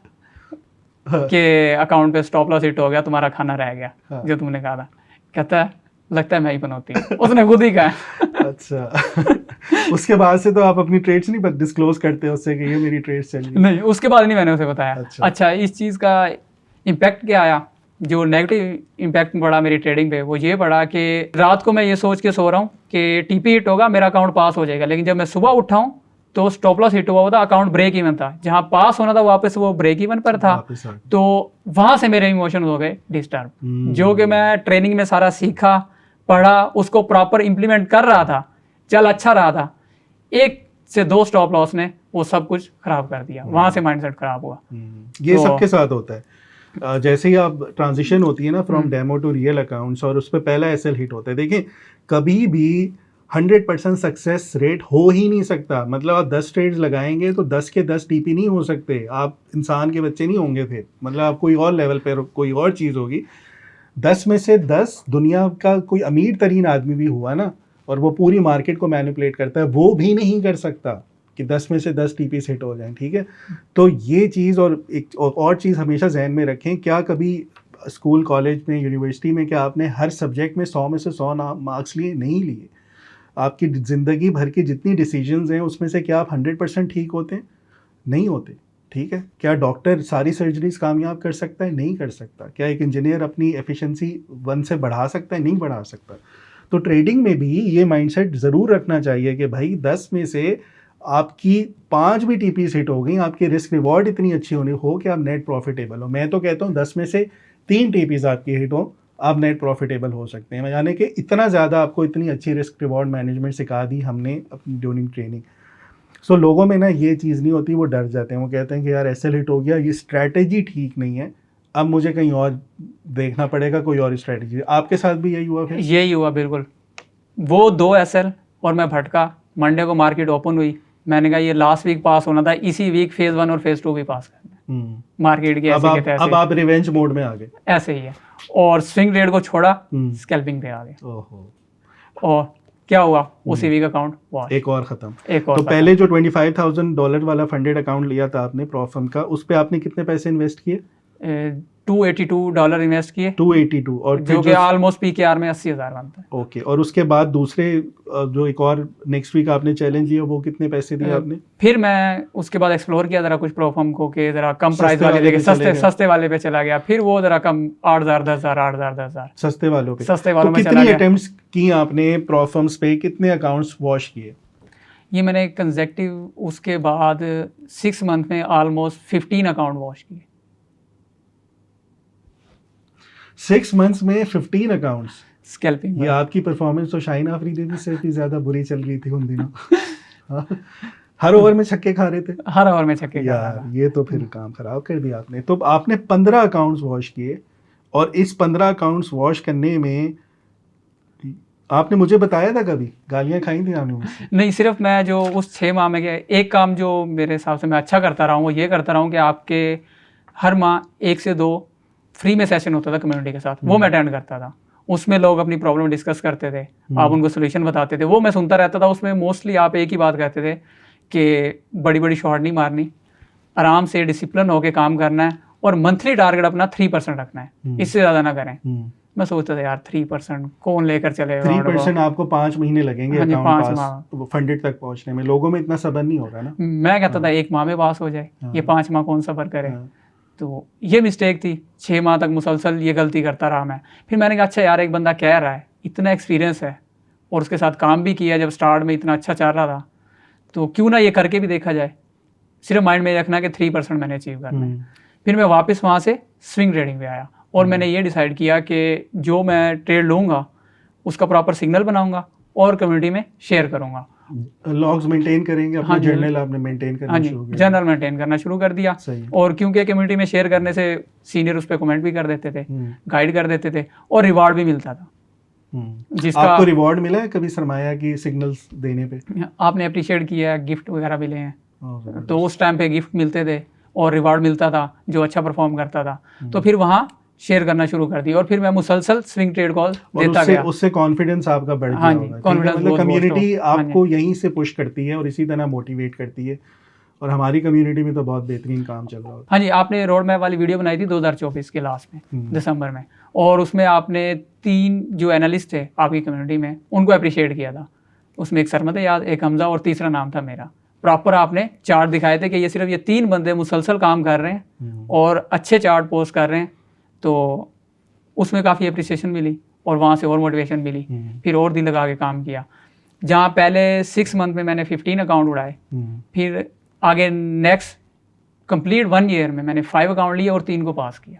हाँ। कि अकाउंट पे स्टॉप लॉस हिट हो गया, तुम्हारा खाना रह गया हाँ। जो तुमने कहा था, कहता है लगता है मैं ही बनौती हूँ। उसने खुद ही कहा। अच्छा। उसके बाद से तो आप अपनी ट्रेड्स नहीं डिस्क्लोज करते उससे कि ये मेरी ट्रेड्स चल रही है? नहीं, उसके बाद नहीं मैंने उसे बताया। अच्छा। अच्छा, इस चीज़ का इम्पैक्ट क्या आया, जो नेगेटिव इम्पैक्ट पड़ा मेरी ट्रेडिंग पे, वो ये पड़ा कि रात को मैं ये सोच के सो रहा हूँ कि टीपी हिट होगा, मेरा अकाउंट पास हो जाएगा, लेकिन जब मैं सुबह उठा हूँ तो स्टॉप लॉस हिट हुआ हुआ था, अकाउंट ब्रेक इवन था, जहाँ पास होना था वापस वो ब्रेक इवन पर था। वापस आ गए। तो वहां से मेरे इमोशन हो गए डिस्टर्ब, जो कि मैं ट्रेनिंग में सारा सीखा, पढ़ा, उसको प्रॉपर इम्प्लीमेंट कर रहा था, चल अच्छा रहा था, एक से दो स्टॉप लॉस ने वो सब कुछ खराब कर दिया। वहां से माइंडसेट खराब हुआ। ये तो- सबके साथ होता है। जैसे ही आप ट्रांजिशन होती है ना from demo to real accounts, और उस पर पहला एसएल हिट होता है, देखिए कभी भी 100% सक्सेस रेट हो ही नहीं सकता। मतलब आप 10 ट्रेड्स लगाएंगे तो 10 के 10 टीपी नहीं हो सकते, आप इंसान के बच्चे नहीं होंगे फिर, मतलब आप कोई और लेवल पर कोई और चीज़ होगी। 10 में से 10 दुनिया का कोई अमीर तरीन आदमी भी हुआ ना, और वो पूरी मार्केट को मैनिपुलेट करता है, वो भी नहीं कर सकता कि 10 में से 10 टीपी हिट हो जाएं, ठीक है। तो ये चीज़, और एक और चीज़ हमेशा जहन में रखें, क्या कभी स्कूल कॉलेज में यूनिवर्सिटी में क्या आपने हर सब्जेक्ट में 100 में से 100 मार्क्स लिए? नहीं लिए। आपकी ज़िंदगी भर की जितनी डिसीजंस हैं उसमें से क्या आप 100% ठीक होते हैं? नहीं होते, ठीक है। क्या डॉक्टर सारी सर्जरीज कामयाब कर सकता है? नहीं कर सकता। क्या एक इंजीनियर अपनी एफिशिएंसी 1 से बढ़ा सकता है? नहीं बढ़ा सकता। तो ट्रेडिंग में भी ये माइंडसेट ज़रूर रखना चाहिए कि भाई 10 में से आपकी 5 भी टीपी हिट हो गई, आपकी रिस्क रिवॉर्ड इतनी अच्छी होनी हो कि आप नेट प्रॉफिटेबल हो। मैं तो कहता हूँ 10 में से 3 टीपीज आपकी हिट हो, आप नेट प्रॉफिटेबल हो सकते हैं। यानी कि इतना ज़्यादा आपको इतनी अच्छी रिस्क रिवॉर्ड मैनेजमेंट सिखा दी हमने अपनी ड्यूरिंग ट्रेनिंग। सो लोगों में ना ये चीज़ नहीं होती, वो डर जाते हैं, वो कहते हैं कि यार एसएल हिट हो गया, ये स्ट्रैटेजी ठीक नहीं है, अब मुझे कहीं और देखना पड़ेगा, कोई और स्ट्रैटेजी। आपके साथ भी यही हुआ फिर? यही हुआ बिल्कुल। वो 2 एसएल और मैं भटका। मंडे को मार्केट ओपन हुई, मैंने कहा ये लास्ट वीक पास होना था, इसी वीक फेज 1 और फेज 2 भी पास करना है। मार्केट के ऐसे के तैसे। अब आप रिवेंज मोड में आ गए। ऐसे ही है। और स्विंग ट्रेड को छोड़ा, स्कैल्पिंग पे आ गए। ओहो। और क्या हुआ, उसी वीक अकाउंट वॉश, एक और खत्म। एक और तो खत्म। पहले जो $25,000 वाला फंडेड अकाउंट लिया था आपने प्रॉफर्म का, उस पे आपने कितने पैसे इन्वेस्ट किए? $282 इन्वेस्ट किए, 282, और जो कि ऑलमोस्ट पीकेआर में 80,000 बनता है। ओके। और उसके बाद दूसरे जो एक और नेक्स्ट वीक आपने चैलेंज लिया, वो कितने पैसे दिए आपने? फिर मैं उसके बाद एक्सप्लोर किया जरा कुछ प्रोफर्म को कि जरा कम प्राइस सस्ते वाले वाले देखे, पे चले गए। सस्ते वाले पे चला गया। फिर वो जरा कम 8,000 10,000 8,000 10,000 सस्ते वालों पे। सस्ते वालों तो में चला कितनी गया। अटेम्प्ट्स की आपने प्रॉफर्म्स पे, कितने अकाउंट्स वॉश किए? ये मैंने कंसेक्टिव उसके बाद 6 मंथ में ऑलमोस्ट 15 अकाउंट वॉश किए। 6 मंथ्स में 15 अकाउंट्स। स्कैल्पिंग ये आपकी परफॉर्मेंस तो शाहीन आफरीदी से भी ज्यादा बुरी चल रही थी उन दिनों। हाँ? हर ओवर में छक्के खा रहे थे। हर ओवर में छक्के खा रहा यार था। ये तो फिर काम खराब कर दिया आपने। तो आपने 15 अकाउंट्स वॉश किए, और इस 15 अकाउंट्स वॉश करने में आपने मुझे बताया था, कभी गालियां खाई थी आपने मुझसे? नहीं, सिर्फ मैं जो उस 6 माह में गया, एक काम जो मेरे हिसाब से मैं अच्छा करता रहा हूँ वो ये करता रहा हूँ कि आपके हर माह 1 से 2 फ्री में सेशन होता था कम्युनिटी के साथ, वो मैं अटेंड करता था। उसमें लोग अपनी प्रॉब्लम डिस्कस करते थे, आप उनको सोल्यूशन बताते थे, वो मैं सुनता रहता था। उसमें मोस्टली आप एक ही बात कहते थे कि बड़ी बड़ी शॉर्ट नहीं मारनी, आराम से डिसिप्लिन होकर काम करना है, और मंथली टारगेट अपना 3% रखना है, इससे ज़्यादा ना करें। मैं सोचता था यार 3% कौन लेकर चलेगा? 3% आपको 5 महीने लगेंगे हाँ जी, अकाउंट 5 पास फंडेड तक पहुंचने में। लोगों में इतना सब्र नहीं हो रहा ना। मैं कहता था 1 माह में पास हो जाए, ये 5 माह कौन सफ़र करे? हाँ। तो ये मिस्टेक थी। 6 माह तक मुसलसल ये गलती करता रहा मैं। फिर मैंने कहा अच्छा यार, एक बंदा कह रहा है, इतना एक्सपीरियंस है, और उसके साथ काम भी किया जब स्टार्ट में इतना अच्छा चल रहा था, तो क्यों ना ये करके भी देखा जाए। सिर्फ माइंड में रखना कि 3% मैंने अचीव करना है। फिर मैं वापस वहाँ से स्विंग ट्रेडिंग पे आया, और मैंने ये डिसाइड किया कि जो मैं ट्रेड लूँगा उसका प्रॉपर सिग्नल बनाऊंगा और कम्युनिटी में शेयर करूँगा। लॉग्स मेंटेन करेंगे अपना, हाँ जी। जर्नल आपने मेंटेन करना हाँ जी, शुरू कर जर्नल मेंटेन करना शुरू कर दिया। सही। और क्योंकि कम्युनिटी में शेयर करने से सीनियर उस पर कमेंट भी कर देते थे, गाइड कर देते थे, और रिवार्ड भी मिलता था। जिसका आपको रिवॉर्ड मिला है कभी सरमाया की सिग्नल्स देने पे? आपने अप्रिशिएट किया, गिफ्ट वगैरह मिले हैं, तो उस टाइम पे गिफ्ट मिलते थे और रिवार्ड मिलता था जो अच्छा परफॉर्म करता था। तो फिर वहाँ शेयर करना शुरू कर दिया, और फिर मैं मुसलसल स्विंग ट्रेड कॉल देता गया। उससे कॉन्फिडेंस आपका बढ़ गया हाँ जी, होगा। confidence मतलब बहुत कम्युनिटी हाँ जी। आपको यहीं से पुश करती है और इसी तरह मोटिवेट करती है। और हमारी कम्युनिटी में तो बहुत बेहतरीन काम चल रहा होता हाँ जी, आपने रोड मैप वाली वीडियो बनाई थी 2024 के लास्ट में, दिसंबर में, और उसमें आपने 3 जो एनालिस्ट थे आपकी कम्युनिटी में उनको अप्रिशिएट किया था। उसमें एक सरमद याद, एक हमजा और तीसरा नाम था मेरा। प्रॉपर आपने चार्ट दिखाए थे कि ये सिर्फ ये 3 बंदे मुसलसल काम कर रहे हैं और अच्छे चार्ट पोस्ट कर रहे हैं, तो उसमें काफ़ी अप्रिसिएशन मिली और वहाँ से और मोटिवेशन मिली। फिर और दिल लगा के काम किया। जहाँ पहले 6 मंथ में मैंने 15 अकाउंट उड़ाए, फिर आगे नेक्स्ट कंप्लीट 1 ईयर में मैंने 5 अकाउंट लिए और 3 को पास किया।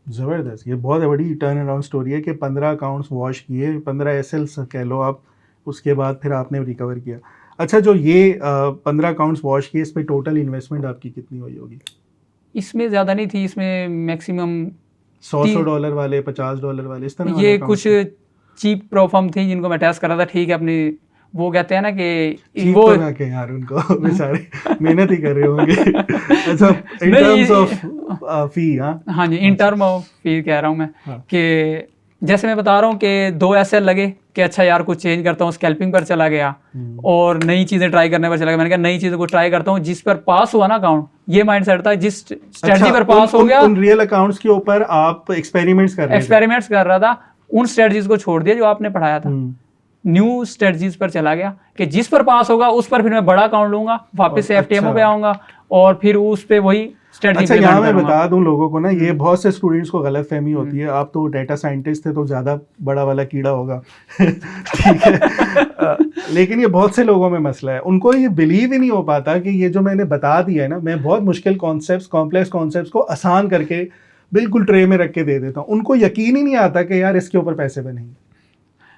ज़बरदस्त, ये बहुत बड़ी टर्न अराउंड स्टोरी है कि 15 अकाउंट्स वॉश किए, 15 एसएल्स कह लो आप, उसके बाद फिर आपने रिकवर किया। अच्छा, जो ये 15 अकाउंट्स वॉश किए, इस पे टोटल इन्वेस्टमेंट आपकी कितनी हुई होगी? इसमें ज़्यादा नहीं थी, इसमें मैक्सिमम $100 वाले, $50 वाले, इस तरह ये कुछ चीप प्रोफॉर्म थी जिनको मैं टेस्ट कर रहा था। ठीक है, अपनी वो कहते हैं ना कि वो के यार उनको बेचारे मेहनत ही कर रहे होंगे। अच्छा, इन टर्म्स ऑफ फी, हाँ जी, इन टर्म ऑफ फी कह रहा हूँ मैं, कि जैसे मैं बता रहा हूँ कि 2 ऐसे लगे कि अच्छा यार कुछ चेंज करता हूँ, स्कैल्पिंग पर चला गया और नई चीज़ें ट्राई करने पर चला गया। मैंने कहा नई चीज़ों को ट्राई करता हूँ, जिस पर पास हुआ ना अकाउंट, ये माइंडसेट था, जिस स्ट्रेटजी पर पास हो गया। उन रियल अकाउंट्स के ऊपर आप एक्सपेरिमेंट्स कर रहा था, उन स्ट्रेटजीज को छोड़ दिया जो आपने पढ़ाया था, न्यू स्ट्रेटजीज पर चला गया कि जिस पर पास होगा उस पर फिर मैं बड़ा अकाउंट लूंगा, वापस से एफटीएमओ पे आऊंगा और फिर उस पे वही स्ट्रेटजी। अच्छा, यहाँ मैं बता दूं लोगों को ना, ये बहुत से स्टूडेंट्स को गलतफहमी होती है। आप तो डेटा साइंटिस्ट थे तो ज़्यादा बड़ा वाला कीड़ा होगा ठीक है, लेकिन ये बहुत से लोगों में मसला है, उनको ये बिलीव ही नहीं हो पाता कि ये जो मैंने बता दिया है ना, मैं बहुत मुश्किल कॉन्सेप्ट्स, कॉम्प्लेक्स कॉन्सेप्ट्स को आसान करके बिल्कुल ट्रे में रख के दे देता हूँ। उनको यकीन ही नहीं आता कि यार इसके ऊपर पैसे बनेंगे।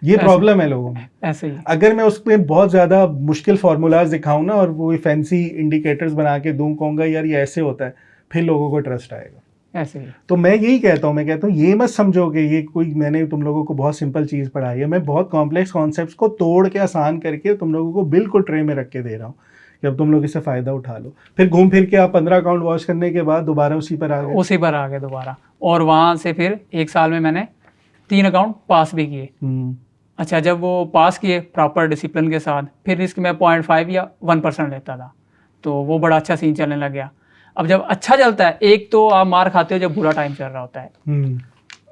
ये प्रॉब्लम है लोगों में। ऐसे ही अगर मैं उसमें बहुत ज़्यादा मुश्किल फार्मूलाज दिखाऊं ना और वो फैंसी इंडिकेटर्स बना के दूं, कहूँगा यार ये ऐसे होता है, फिर लोगों को ट्रस्ट आएगा। ऐसे ही तो मैं यही कहता हूँ, मैं कहता हूँ ये मत समझो कि ये कोई मैंने तुम लोगों को बहुत सिंपल चीज़ पढ़ाई है। मैं बहुत कॉम्प्लेक्स कॉन्सेप्ट्स को तोड़ के आसान करके तुम लोगों को बिल्कुल ट्रे में रख के दे रहा हूँ कि अब तुम लोग इससे फ़ायदा उठा लो। फिर घूम फिर के आप 15 अकाउंट वॉश करने के बाद दोबारा उसी पर आ गए दोबारा, और वहाँ से फिर 1 साल में मैंने 3 अकाउंट पास भी किए। अच्छा, जब वो पास किए प्रॉपर डिसिप्लिन के साथ, फिर रिस्क में 0.5 या 1% लेता था, तो वो बड़ा अच्छा सीन चलने लग गया। अब जब अच्छा चलता है, एक तो आप मार खाते हो जब बुरा टाइम चल रहा होता है,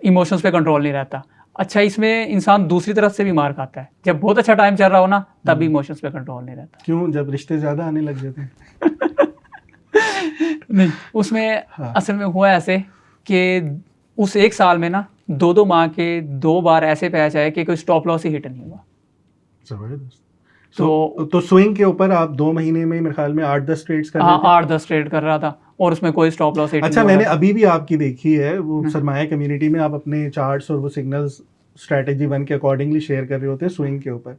इमोशंस पे कंट्रोल नहीं रहता। अच्छा, इसमें इंसान दूसरी तरफ से भी मार खाता है, जब बहुत अच्छा टाइम चल रहा हो ना, तब भी इमोशंस पे कंट्रोल नहीं रहता। क्यों? जब रिश्ते ज़्यादा आने लग जाते हैं नहीं, उसमें असल में हुआ ऐसे कि उस 1 साल में ना 2 माह के 2 बार ऐसे पैच आए कि कोई स्टॉप लॉस ही हिट नहीं हुआ। जबरदस्त। तो स्विंग के ऊपर आप 2 महीने में मेरे ख्याल में 8-10 ट्रेड्स कर रहे थे। 8-10 ट्रेड कर रहा था और उसमें कोई स्टॉप लॉस हिट नहीं हुआ। अच्छा, मैंने अभी भी आपकी देखी है वो सरमाया कम्युनिटी में, आप अपने चार्ट्स और वो सिग्नल्स स्ट्रेटेजी 1 के अकॉर्डिंगली शेयर कर रहे होते हैं स्विंग के ऊपर।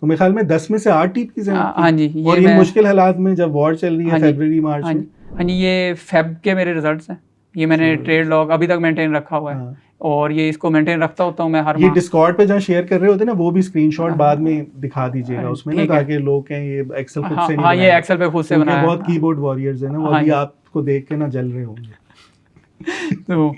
तो मेरे ख्याल में 10 में से 8 टीपीज हैं। हाँ जी, और ये मुश्किल हालात में जब वॉर चल रही है फरवरी मार्च में। हाँ जी, ये फेब के मेरे रिजल्ट्स हैं। ये मैंने ट्रेड लॉग अभी तक मेंटेन रखा हुआ है और ये इसको मेंटेन रखता होता हूँ मैं हर ये डिस्कॉर्ड पे जहाँ शेयर कर रहे होते हैं ना, वो भी स्क्रीनशॉट बाद में दिखा दीजिएगा उसमें ना, ताकि लोग कहें ये एक्सेल खुद से नहीं। हाँ, ये एक्सेल पे खुद से बनाया है। बहुत कीबोर्ड वॉरियर्स हैं ना, वो भी आपको देख के ना जल रहे होंगे। तो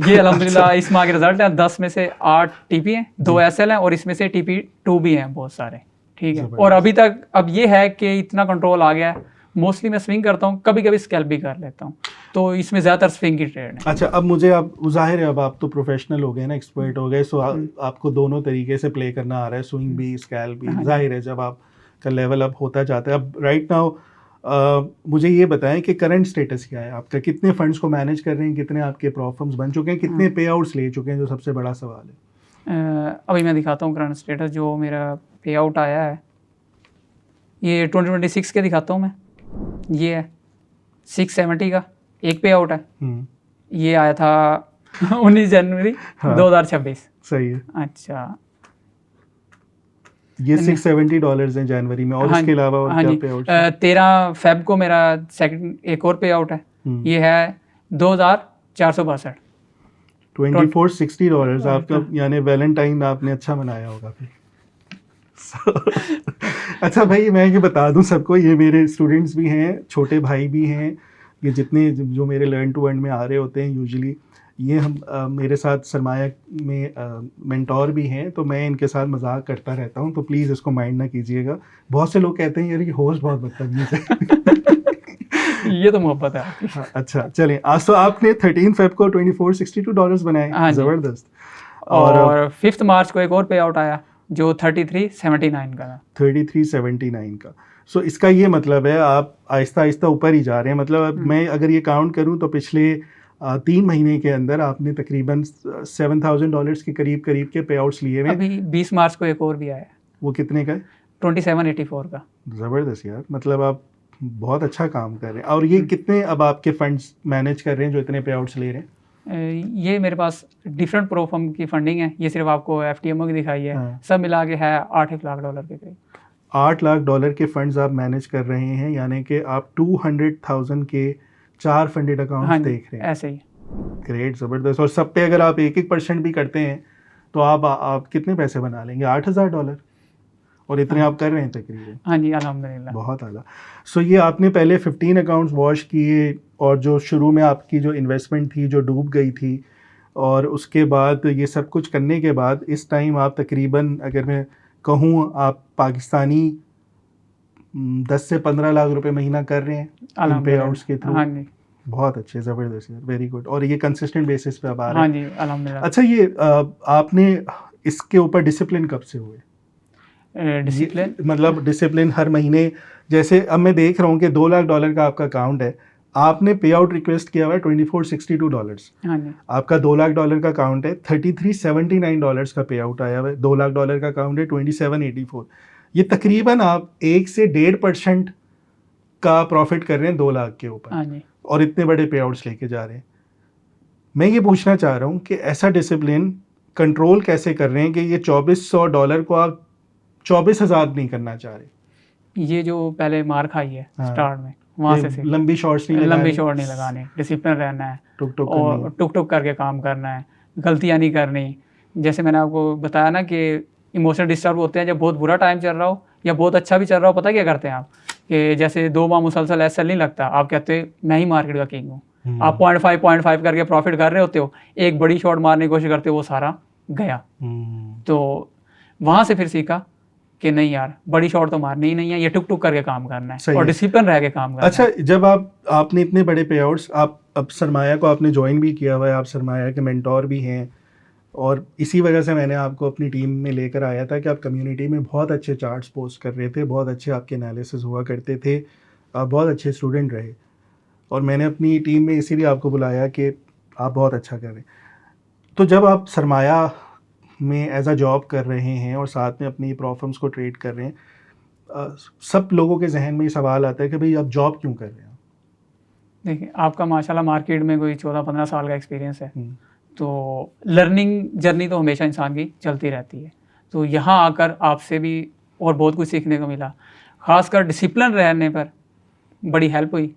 ये अल्हम्दुलिल्लाह इस माह के रिजल्ट हैं। 10 में से 8 टीपी हैं, 2 एसएल हैं और इसमें से टीपी 2 भी हैं बहुत सारे। ठीक है, और अभी तक अब ये है कि इतना कंट्रोल आ गया है। मोस्टली मैं स्विंग करता हूँ, कभी कभी स्कैल्प भी कर लेता हूँ, तो इसमें ज़्यादातर स्विंग की ट्रेड है। अच्छा, अब मुझे आप जाहिर है अब आप तो प्रोफेशनल हो गए ना, एक्सपर्ट हो गए, सो आपको दोनों तरीके से प्ले करना आ रहा है, स्विंग भी स्कैल्प भी। जाहिर है जब आपका लेवल अप होता जाता है। अब राइट नाउ मुझे ये बताएं कि करंट स्टेटस क्या है आपका, कितने फंड्स को मैनेज कर रहे हैं, कितने आपके प्रॉफिट्स बन चुके हैं, कितने पे आउट्स ले चुके हैं, जो सबसे बड़ा सवाल है। अभी मैं दिखाता हूँ करंट स्टेटस। जो मेरा पे आउट आया है ये 2026 के दिखाता हूँ मैं। ये है 670 का एक पे आउट है। ये आया था 19 जनवरी 2026। सही है। अच्छा, ये $670 हैं जनवरी में, और इसके अलावा और क्या पे आउट? 13 फेब को मेरा सेकंड एक और पे आउट है। ये है 2462। $2460 आपका, यानी वैलेंटाइन आपने अच्छा मनाया होगा फिर। अच्छा भाई, मैं ये बता दूं सबको, ये मेरे स्टूडेंट्स भी हैं, छोटे भाई भी हैं, ये जितने जो मेरे लर्न टू अर्न में आ रहे होते हैं यूजुअली, ये हम मेरे साथ सरमाया में मेंटोर भी हैं, तो मैं इनके साथ मजाक करता रहता हूँ, तो प्लीज़ इसको माइंड ना कीजिएगा। बहुत से लोग कहते हैं यार ये होस्ट बहुत बदतमीज है ये तो मोहब्बत है आपकी। हाँ, अच्छा चलें, आज तो आपने 13 फेब को $2462 बनाए, हाँ जी। ज़बरदस्त। और 5 मार्च को एक और पे आउट आया जो 3379 का था। 3379 का। सो इसका ये मतलब है आप आहिस्ता आहिस्ता ऊपर ही जा रहे हैं। मतलब अब मैं अगर ये काउंट करूं तो पिछले 3 महीने के अंदर आपने तकरीबन $7000 के करीब करीब के पे आउट्स लिए हुए। अभी 20 मार्च को एक और भी आया, वो कितने का है? 2784 का। ज़बरदस्त यार, मतलब आप बहुत अच्छा काम कर रहे हैं। और ये कितने अब आपके फंड्स मैनेज कर रहे हैं जो इतने पे आउट्स ले रहे हैं? ये मेरे पास डिफरेंट प्रोफर्म की फंडिंग है, ये सिर्फ आपको एफटीएमओ की दिखाई है। हाँ। सब मिला के है 8 लाख डॉलर के करीब। $8 लाख के फंड्स आप मैनेज कर रहे हैं, यानी कि आप 200,000 के 4 फंडेड अकाउंट्स हाँ जी, देख रहे हैं। ऐसे ही। ग्रेट, ज़बरदस्त। और सब पे अगर आप 1% भी करते हैं तो आप कितने पैसे बना लेंगे? $8,000। और इतने हाँ। आप कर रहे हैं तकरीबन। हाँ जी, अल्हम्दुलिल्लाह। बहुत आला। सो ये आपने पहले 15 अकाउंट्स वॉश किए, और जो शुरू में आपकी जो इन्वेस्टमेंट थी जो डूब गई थी, और उसके बाद ये सब कुछ करने के बाद इस टाइम आप तकरीबन, अगर मैं कहूँ, आप पाकिस्तानी 10 से 15 लाख रुपए महीना कर रहे हैं इन पे आउट्स के थ्रू। हाँ जी, बहुत अच्छे, ज़बरदस्त यार, वेरी गुड। और ये कंसिस्टेंट बेसिस पे आप आ रहे हाँ हैं। जी, अल्हम्दुलिल्लाह। अच्छा, ये आपने इसके ऊपर डिसिप्लिन कब से हुए? डिसिप्लिन मतलब डिसिप्लिन हर महीने, जैसे अब मैं देख रहा हूँ कि $2 लाख का आपका अकाउंट है, आपने पे आउट रिक्वेस्ट किया हुआ है $2462। हाँ जी, आपका $2 लाख का अकाउंट है, $3379 का पे आउट आया हुआ है। $2 लाख का अकाउंट है, 2784। ये तकरीबन आप 1 से 1.5% का प्रॉफिट कर रहे हैं 2 लाख के ऊपर, हाँ जी। और इतने बड़े पे आउट्स लेके जा रहे हैं। मैं ये पूछना चाह रहा हूँ कि ऐसा डिसिप्लिन कंट्रोल कैसे कर रहे हैं कि ये $2400 को आप 24,000 नहीं करना चाह रहे? ये जो पहले मार खाई है हाँ। स्टार्ट में, वहाँ ये से सीख। लंबी शॉट्स नहीं लगानी, लंबी शॉट नहीं लगानी, डिसिप्लिन रहना है, टुक टुक और करनी। टुक टुक करके काम करना है, गलतियाँ नहीं करनी। जैसे मैंने आपको बताया ना कि इमोशनल डिस्टर्ब होते हैं जब बहुत बुरा टाइम चल रहा हो या बहुत अच्छा भी चल रहा हो। पता क्या करते हैं आप, कि जैसे 2 माह मुसलसल ऐसा नहीं लगता, आप कहते हैं मैं ही मार्केट का किंग हूँ। आप 0.5 करके प्रॉफिट कर रहे होते हो, एक बड़ी शॉट मारने की कोशिश करते हो, वो सारा गया। तो वहाँ से फिर सीखा कि नहीं यार, बड़ी शॉट तो मारनी ही नहीं है, ये टुक टुक करके काम करना है और डिसिप्लिन रह के काम करना अच्छा, है। जब आपने इतने बड़े पे आउट्स, आप अब सरमाया को आपने ज्वाइन भी किया हुआ है, आप सरमाया के मेंटोर भी हैं, और इसी वजह से मैंने आपको अपनी टीम में लेकर आया था कि आप कम्युनिटी में बहुत अच्छे चार्ट्स पोस्ट कर रहे थे, बहुत अच्छे आपके एनालिसिस हुआ करते थे, आप बहुत अच्छे स्टूडेंट रहे, और मैंने अपनी टीम में इसीलिए आपको बुलाया कि आप बहुत अच्छा कर रहे हैं। तो जब आप सरमाया में एज अ जॉब कर रहे हैं और साथ में अपनी प्रॉफर्म्स को ट्रेड कर रहे हैं, सब लोगों के जहन में ये सवाल आता है कि भाई आप जॉब क्यों कर रहे हैं? देखिए, आपका माशाल्लाह मार्केट में कोई 14-15 साल का एक्सपीरियंस है, तो लर्निंग जर्नी तो हमेशा इंसान की चलती रहती है। तो यहाँ आकर आपसे भी और बहुत कुछ सीखने को मिला, खासकर डिसिप्लिन रहने पर बड़ी हेल्प हुई।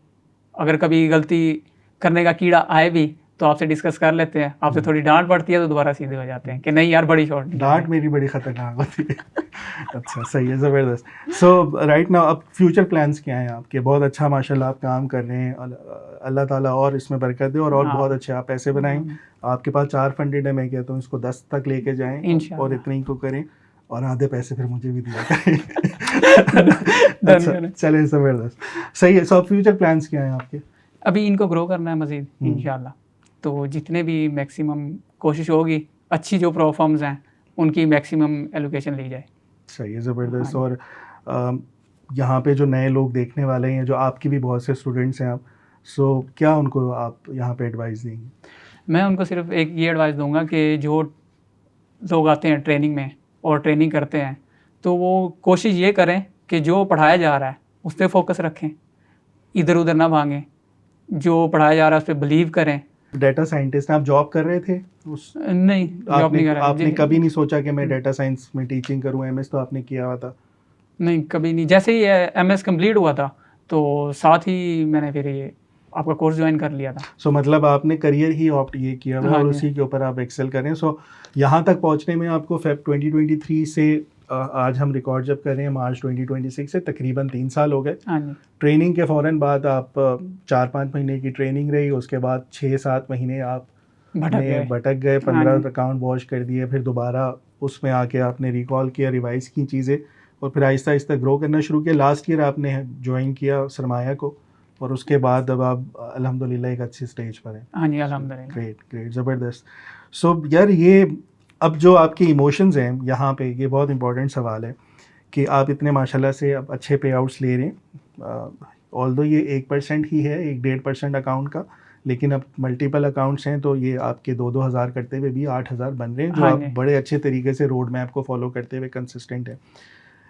अगर कभी गलती करने का कीड़ा आए भी तो आपसे डिस्कस कर लेते हैं, आपसे थोड़ी डांट पड़ती है तो दोबारा सीधे हो जाते हैं कि नहीं यार, बड़ी शॉट। डांट मेरी बड़ी खतरनाक होती है। अच्छा, सही है, ज़बरदस्त। सो राइट नाउ अब फ्यूचर प्लान्स क्या हैं आपके? बहुत अच्छा माशाल्लाह आप काम कर रहे हैं, अल्लाह ताला और इसमें बरकत दे, और बहुत अच्छे आप पैसे बनाएं। आपके पास 4 फंडेड है, मैं कहता हूँ इसको 10 तक लेके जाएं इंशाल्लाह। और इतने ही को करें, और आधे पैसे फिर मुझे भी दिया करें। अच्छा, चलें, ज़बरदस्त, सही है। सो फ्यूचर प्लान्स क्या हैं आपके? अभी इनको ग्रो करना है मज़ीद इंशाल्लाह। तो जितने भी मैक्सिमम कोशिश होगी, अच्छी जो प्रोफर्म्स हैं उनकी मैक्सिमम एलोकेशन ली जाए। सही है, ज़बरदस्त। और यहाँ पे जो नए लोग देखने वाले हैं, जो आपकी भी बहुत से स्टूडेंट्स हैं आप, सो क्या उनको आप यहाँ पे एडवाइस देंगे? मैं उनको सिर्फ एक ये एडवाइस दूंगा कि जो लोग आते हैं ट्रेनिंग में और ट्रेनिंग करते हैं, तो वो कोशिश ये करें कि जो पढ़ाया जा रहा है उस पर फोकस रखें, इधर उधर ना भागें, जो पढ़ाया जा रहा है उस पर बिलीव करें। डेटा साइंटिस्ट आप जॉब कर रहे थे नहीं, जॉब नहीं कर रहा। आपने कभी नहीं सोचा कि मैं डेटा साइंस में टीचिंग करूँ? एमएस तो आपने किया हुआ था। नहीं, कभी नहीं। जैसे ही एमएस कंप्लीट हुआ था तो साथ ही मैंने फिर ये आपका कोर्स ज्वाइन कर लिया था। सो मतलब आपने करियर ही ऑप्ट ये किया हुआ, और उसी के ऊपर आप एक्सेल करें। सो यहाँ तक पहुँचने में आपको फेब 2023 से आज हम रिकॉर्ड जब कर रहे हैं मार्च 2026 से तकरीबन 3 साल हो गए। ट्रेनिंग के फ़ौरन बाद आप 4-5 महीने की ट्रेनिंग रही, उसके बाद 6-7 महीने आप भटक गए, 15 अकाउंट वॉश कर दिए, फिर दोबारा उसमें आके आपने रिकॉल किया, रिवाइज़ की चीज़ें, और फिर आहिस्ता आहिस्ता ग्रो करना शुरू किया। लास्ट ईयर आपने ज्वाइन किया सरमाया को, और उसके बाद अब आप अल्हम्दुलिल्लाह एक अच्छी स्टेज पर हैं। हाँ जी अल्हम्दुलिल्लाह। ग्रेट ग्रेट, ज़बरदस्त। सो यार ये अब जो आपके इमोशंस हैं यहाँ पे, ये बहुत इंपॉर्टेंट सवाल है कि आप इतने माशाल्लाह से अब अच्छे पे आउट्स ले रहे हैं। ऑल्दो ये 1% ही है, 1-1.5% अकाउंट का, लेकिन अब मल्टीपल अकाउंट्स हैं तो ये आपके 2-2 हज़ार करते हुए भी 8,000 बन रहे हैं, जो हाँ आप जी। बड़े अच्छे तरीके से रोड मैप को फॉलो करते हुए कंसिस्टेंट है।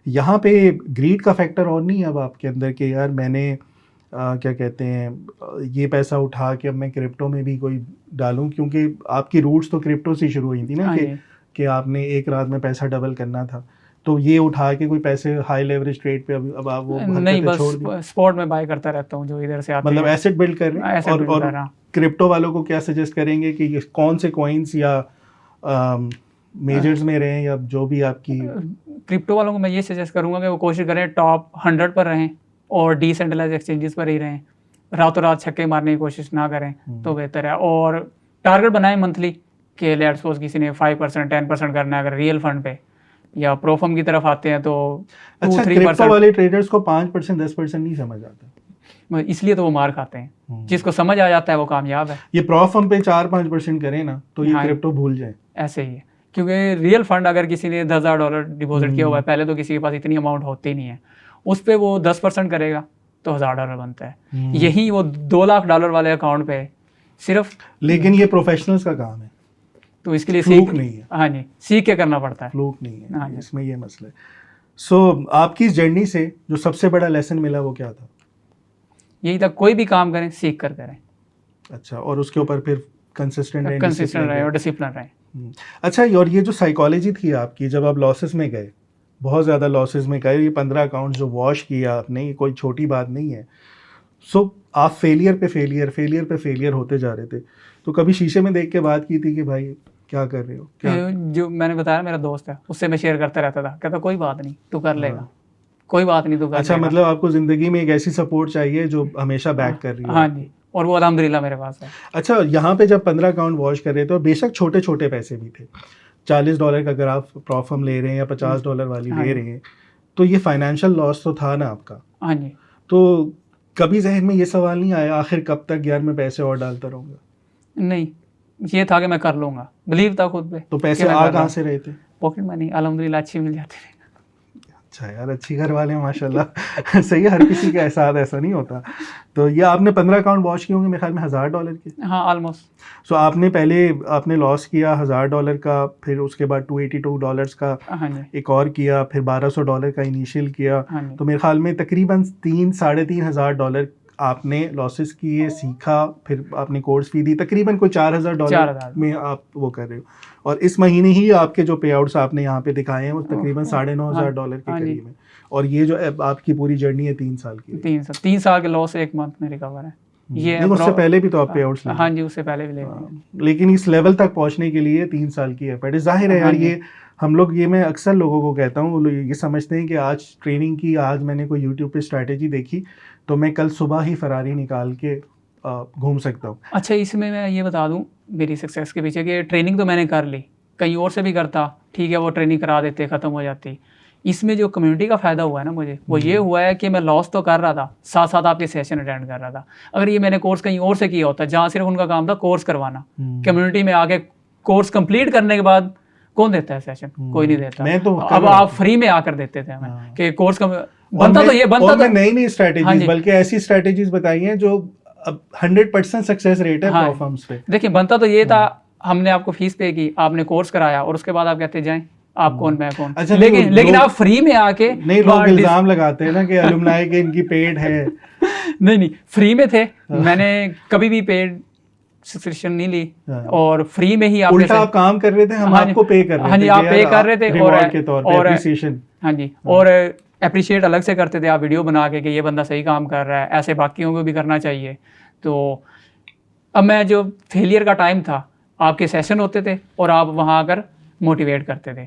यहाँ पे ग्रीड का फैक्टर और नहीं है अब आपके अंदर कि यार मैंने क्या कहते हैं ये पैसा उठा के अब मैं क्रिप्टो में भी कोई डालूं, क्योंकि आपकी रूट्स तो क्रिप्टो से शुरू हुई थी ना हाँ कि जी। कि आपने एक रात में पैसा डबल करना था, तो ये उठा के कोई पैसे हाई लेवरेज ट्रेड पे अब आप वो नहीं, हरकतें छोड़ दी, बस स्पॉट में बाय करता रहता हूँ जो इधर से आते मतलब हैं। एसेट बिल्ड कर रहे हैं। Asset build कर और रहा हूँ। क्रिप्टो वालों को क्या सजेस्ट करेंगे कि ये कौन से कॉइन्स या मेजर्स में रहें, या जो भी आपकी क्रिप्टो वालों को मैं ये सजेस्ट करूंगा कि वो कोशिश करें टॉप 100 पर रहें और डिसेंट्रलाइज एक्सचेंजेस पर ही रहें, रातों रात छक्के मारने की कोशिश ना करें तो बेहतर है। और टारगेट बनाएं मंथली कि लेट्स सपोज किसी ने 5% 10% करना है अगर रियल फंड पे, या प्रोफर्म की तरफ आते हैं तो अच्छा, 2-3%। क्रिप्टो वाले ट्रेडर्स को 5% 10% नहीं समझ आता, इसलिए तो वो मार खाते हैं। जिसको समझ आ जाता है वो कामयाब है। ये प्रॉफर्म पे 4-5% करें ना तो ये हाँ। क्रिप्टो भूल जाए। ऐसे ही है, क्योंकि रियल फंड अगर किसी ने $10,000 डिपॉजिट किया हुआ है, पहले तो किसी के पास इतनी अमाउंट होती नहीं है, उस पर वो 10% करेगा तो $1,000 बनता है। यही वो $2 लाख वाले अकाउंट पे सिर्फ, लेकिन ये प्रोफेशनल्स का काम है, तो इसके लिए फ्लूक नहीं है, हाँ जी, सीख के करना पड़ता है। फ्लूक नहीं हाँ है, जी। इसमें ये मसला है। सो आपकी इस जर्नी से जो सबसे बड़ा लेसन मिला वो क्या था? यही था, कोई भी काम करें सीख कर करें, अच्छा, और उसके ऊपर फिर कंसिस्टेंट रहे, कंसिस्टेंट रहे और डिसिप्लिन रहे। अच्छा, और ये जो साइकोलॉजी थी आपकी जब आप लॉसेस में गए, बहुत ज़्यादा लॉसेस में गए, ये 15 अकाउंट जो वॉश किया आपने, ये कोई छोटी बात नहीं है। सो आप फेलियर पे फेलियर होते जा रहे थे, तो कभी शीशे में देख के बात की थी कि भाई क्या कर रहे हो क्या? जो मैंने बताया मेरा दोस्त है, उससे मैं शेयर करता रहता था, कहता कोई बात नहीं तू कर लेगा, कोई बात नहीं तू कर अच्छा, लेगा। मतलब आपको ज़िंदगी में एक ऐसी सपोर्ट चाहिए जो हमेशा बैक कर रही हो। हाँ जी, और वो अल्हम्दुलिल्लाह मेरे पास है। अच्छा, यहाँ पे जब 15 अकाउंट वॉश कर रहे थे, और बेशक छोटे छोटे पैसे भी थे, $40 का अगर आप प्रॉफर्म ले रहे हैं या $50 वाली ले रहे हैं, तो ये फाइनेंशियल लॉस तो था ना आपका। हाँ जी। तो कभी जहन में ये सवाल नहीं आया आखिर कब तक यार मैं पैसे और डालता रहूँगा? नहीं, ये था कि मैं कर लूंगा, बिलीव था खुद पे। तो पैसे आ कहाँ से रहे थे? पॉकेट मनी अल्हम्दुलिल्लाह अच्छी मिल जाती है। अच्छा यार, अच्छी घर वाले हैं माशाल्लाह। सही है, हर किसी के साथ ऐसा नहीं होता। तो ये आपने 15 अकाउंट वॉश किए होंगे मेरे ख्याल में $1,000 के। हाँ ऑलमोस्ट। सो आपने पहले आपने लॉस किया $1,000 का, फिर उसके बाद $282 का हाँ जी। एक और किया, फिर $1,200 का इनिशियल किया। हाँ जी। तो मेरे ख्याल में तकरीबन 3-3,500 आपने लॉसेस किए, सीखा, फिर आपने कोर्स फी दी, तकरीबन कोई $4,000 4,000 में आप वो कर रहे हो। और इस महीने ही आपके जो पे आउट्स आपने यहाँ पे दिखाए हैं वो तकरीबन $9,500 के हाँ जी। करीब है। और ये जो आपकी पूरी जर्नी है 3 साल की। 3 साल के लॉस 1 मंथ में रिकवर है। ये नहीं, उससे पहले भी तो आप पे आउट्स हाँ जी, उससे पहले भी ले लिए। लेकिन इस लेवल तक पहुंचने के लिए 3 साल की एफर्ट है। जाहिर है यार, ये हम लोग, ये मैं अक्सर लोगों को कहता हूँ, वो लोग ये समझते हैं कि आज ट्रेनिंग की, आज मैंने कोई यूट्यूब पे स्ट्रैटेजी देखी तो मैं कल सुबह ही फरारी निकाल के घूम सकता हूँ। अच्छा, इसमें मैं ये बता दूं मेरी सक्सेस के पीछे कि ट्रेनिंग तो मैंने कर ली, कहीं और से भी करता, ठीक है, वो ट्रेनिंग करा देते, ख़त्म हो जाती। इसमें जो कम्युनिटी का फ़ायदा हुआ है ना मुझे, वो ये हुआ है कि मैं लॉस तो कर रहा था, साथ साथ आपके सेशन अटेंड कर रहा था। अगर ये मैंने कोर्स कहीं और से किया होता, जहाँ सिर्फ उनका काम था कोर्स करवाना, कम्युनिटी में आके कोर्स कंप्लीट करने के बाद कौन देता है सेशन? कोई नहीं देता। मैं तो अब आप फ्री में आकर देते थे हमें कि कोर्स बनता तो ये बनता तो नई स्ट्रैटेजीज, बल्कि ऐसी स्ट्रैटेजीज बताई हैं जो अब 100% सक्सेस रेट है प्रोफर्म्स पे। देखिए, बनता तो ये था, हमने आपको फीस पे की, आपने कोर्स कराया और उसके बाद आप कहते जाएं आप कौन मैं कौन। अच्छा, लेकिन आप फ्री में आके नहीं, लोग इल्जाम लगाते हैं ना कि अलुमनाई के इनकी पेड है। नहीं, फ्री में थे, मैंने कभी भी पेड सब्सक्रिप्शन नहीं ली और फ्री में ही आप उल्टा आप काम कर रहे थे, हम आपको पे कर रहे थे। हाँ जी, आप पे कर रहे थे रिवॉर्ड के तौर पे, एप्रिसिएशन। हाँ जी, और अप्रिशिएट अलग से करते थे आप वीडियो बना के कि ये बंदा सही काम कर रहा है, ऐसे बाकियों को भी करना चाहिए। तो अब मैं, जो फेलियर का टाइम था, आपके सेशन होते थे और आप वहाँ आकर मोटिवेट करते थे,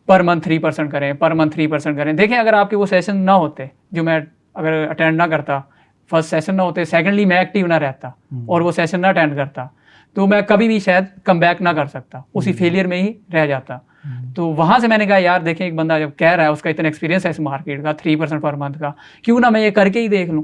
पर मंथ 3% करें, पर मंथ 3% करें। देखें, अगर आपके वो सेशन ना होते, जो मैं अगर अटेंड ना करता, फर्स्ट सेशन ना होते, सेकेंडली मैं एक्टिव ना रहता और वो सेशन ना अटेंड करता, तो मैं कभी भी शायद कम बैक ना कर सकता, उसी फेलियर में ही रह जाता। तो वहाँ से मैंने कहा यार देखें, एक बंदा जब कह रहा है, उसका इतना एक्सपीरियंस है इस मार्केट का 3% पर मंथ का, क्यों ना मैं ये करके ही देख लूँ।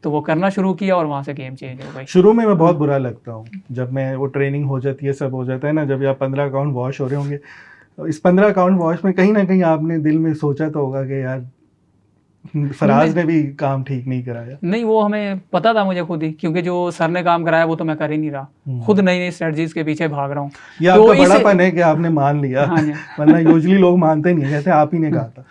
तो वो करना शुरू किया और वहाँ से गेम चेंज हो गई। शुरू में मैं बहुत बुरा लगता हूँ जब मैं वो ट्रेनिंग हो जाती है, सब हो जाता है ना, जब आप 15 अकाउंट वॉश हो रहे होंगे, तो इस 15 अकाउंट वॉश में कहीं ना कहीं आपने दिल में सोचा तो होगा कि यार फराज ने भी काम ठीक नहीं कराया। नहीं, वो हमें पता था मुझे खुद ही, क्योंकि जो सर ने काम कराया वो तो मैं कर ही नहीं रहा, खुद नई नई स्ट्रेटजीज के पीछे भाग रहा हूँ। ये तो आपका बड़ापन है कि आपने मान लिया। हाँ जी। वरना यूजुअली लोग मानते नहीं, कहते आप ही ने कहा था।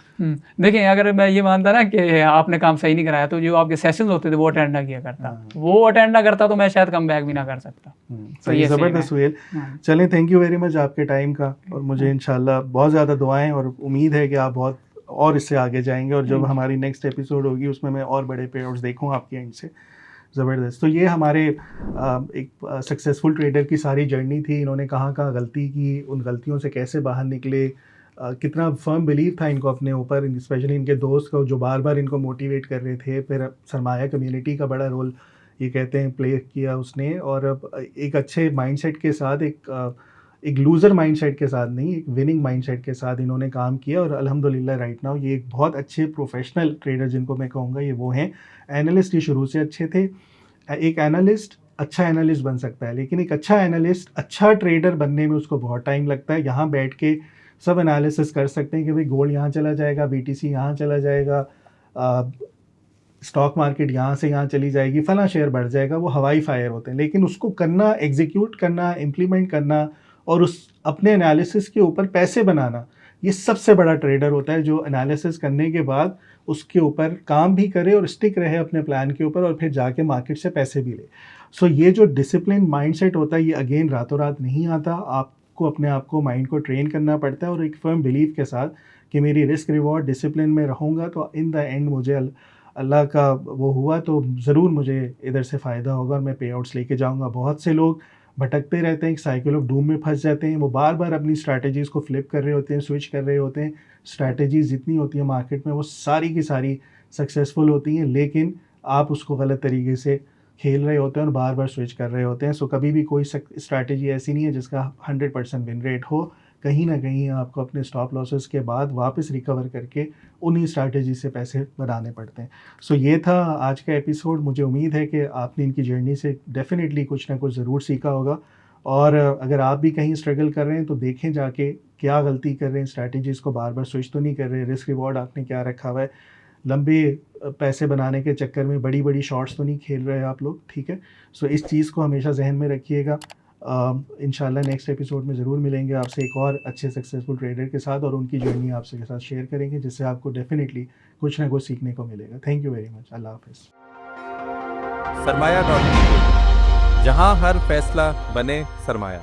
देखिए, अगर मैं ये मानता ना कि आपने काम सही नहीं कराया, तो जो आपके सेशंस होते थे वो अटेंड ना किया करता, वो अटेंड ना करता तो मैं शायद कम बैक भी ना कर सकता। तो ये जबरदस्त सुहेल, चलें, थैंक यू वेरी मच आपके टाइम का, और मुझे इंशाल्लाह बहुत ज़्यादा दुआएं और उम्मीद है कि आप बहुत और इससे आगे जाएंगे, और जब हमारी नेक्स्ट एपिसोड होगी उसमें मैं और बड़े पे आउट्स देखूँ आपके एंड से। ज़बरदस्त। तो ये हमारे एक सक्सेसफुल ट्रेडर की सारी जर्नी थी। इन्होंने कहाँ कहाँ गलती की, उन गलतियों से कैसे बाहर निकले, कितना फर्म बिलीव था इनको अपने ऊपर, स्पेशली इनके दोस्त को जो बार बार इनको मोटिवेट कर रहे थे। फिर सरमाया कम्युनिटी का बड़ा रोल ये कहते हैं प्ले किया उसने, और अब एक अच्छे माइंडसेट के साथ, एक लूज़र माइंडसेट के साथ नहीं, एक विनिंग माइंडसेट के साथ इन्होंने काम किया, और अल्हम्दुलिल्लाह राइट नाउ ये एक बहुत अच्छे प्रोफेशनल ट्रेडर जिनको मैं कहूँगा ये वो हैं। एनालिस्ट ही शुरू से अच्छे थे। एक एनालिस्ट अच्छा एनालिस्ट बन सकता है, लेकिन एक अच्छा एनालिस्ट अच्छा ट्रेडर बनने में उसको बहुत टाइम लगता है। यहाँ बैठ के सब एनालिसिस कर सकते हैं कि भाई गोल्ड यहाँ चला जाएगा, BTC यहाँ चला जाएगा, स्टॉक मार्केट यहाँ से यहाँ चली जाएगी, फला शेयर बढ़ जाएगा, वो हवाई फायर होते हैं। लेकिन उसको करना, एग्जीक्यूट करना, इम्प्लीमेंट करना, और उस अपने एनालिसिस के ऊपर पैसे बनाना, ये सबसे बड़ा ट्रेडर होता है, जो एनालिसिस करने के बाद उसके ऊपर काम भी करे और स्टिक रहे अपने प्लान के ऊपर, और फिर जाके मार्केट से पैसे भी ले। सो ये जो डिसिप्लिन माइंडसेट होता है, ये अगेन रातों रात नहीं आता। आपको अपने आप को, माइंड को ट्रेन करना पड़ता है, और एक फर्म बिलीव के साथ कि मेरी रिस्क रिवॉर्ड डिसिप्लिन में रहूँगा तो इन द एंड मुझे अल्लाह का वो हुआ तो ज़रूर मुझे इधर से फ़ायदा होगा और मैं पे आउट्स लेके जाऊँगा। बहुत से लोग भटकते रहते हैं, एक साइकिल ऑफ डूम में फंस जाते हैं। वो बार बार अपनी स्ट्रैटेजीज़ को फ्लिप कर रहे होते हैं, स्विच कर रहे होते हैं। स्ट्रैटेजीज़ जितनी होती हैं मार्केट में वो सारी की सारी सक्सेसफुल होती हैं, लेकिन आप उसको गलत तरीके से खेल रहे होते हैं और बार बार स्विच कर रहे होते हैं। सो कभी भी कोई स्ट्रैटेजी ऐसी नहीं है जिसका 100% विन रेट हो। कहीं ना कहीं आपको अपने स्टॉप लॉसेस के बाद वापस रिकवर करके उन्हीं स्ट्रैटेजी से पैसे बनाने पड़ते हैं। सो ये था आज का एपिसोड। मुझे उम्मीद है कि आपने इनकी जर्नी से डेफिनेटली कुछ ना कुछ ज़रूर सीखा होगा, और अगर आप भी कहीं स्ट्रगल कर रहे हैं तो देखें जाके क्या गलती कर रहे हैं, स्ट्रैटेजीज़ को बार बार स्विच तो नहीं कर रहे, रिस्क रिवॉर्ड आपने क्या रखा हुआ है, लंबे पैसे बनाने के चक्कर में बड़ी बड़ी शॉट्स तो नहीं खेल रहे आप लोग, ठीक है। सो इस चीज़ को हमेशा जहन में रखिएगा। इंशाल्लाह नेक्स्ट एपिसोड में ज़रूर मिलेंगे आपसे एक और अच्छे सक्सेसफुल ट्रेडर के साथ, और उनकी जर्नी आपसे के साथ शेयर करेंगे, जिससे आपको डेफिनेटली कुछ ना कुछ सीखने को मिलेगा। Thank you very much. अल्लाह हाफिज़। सरमाया.com, जहां हर फैसला बने सरमाया।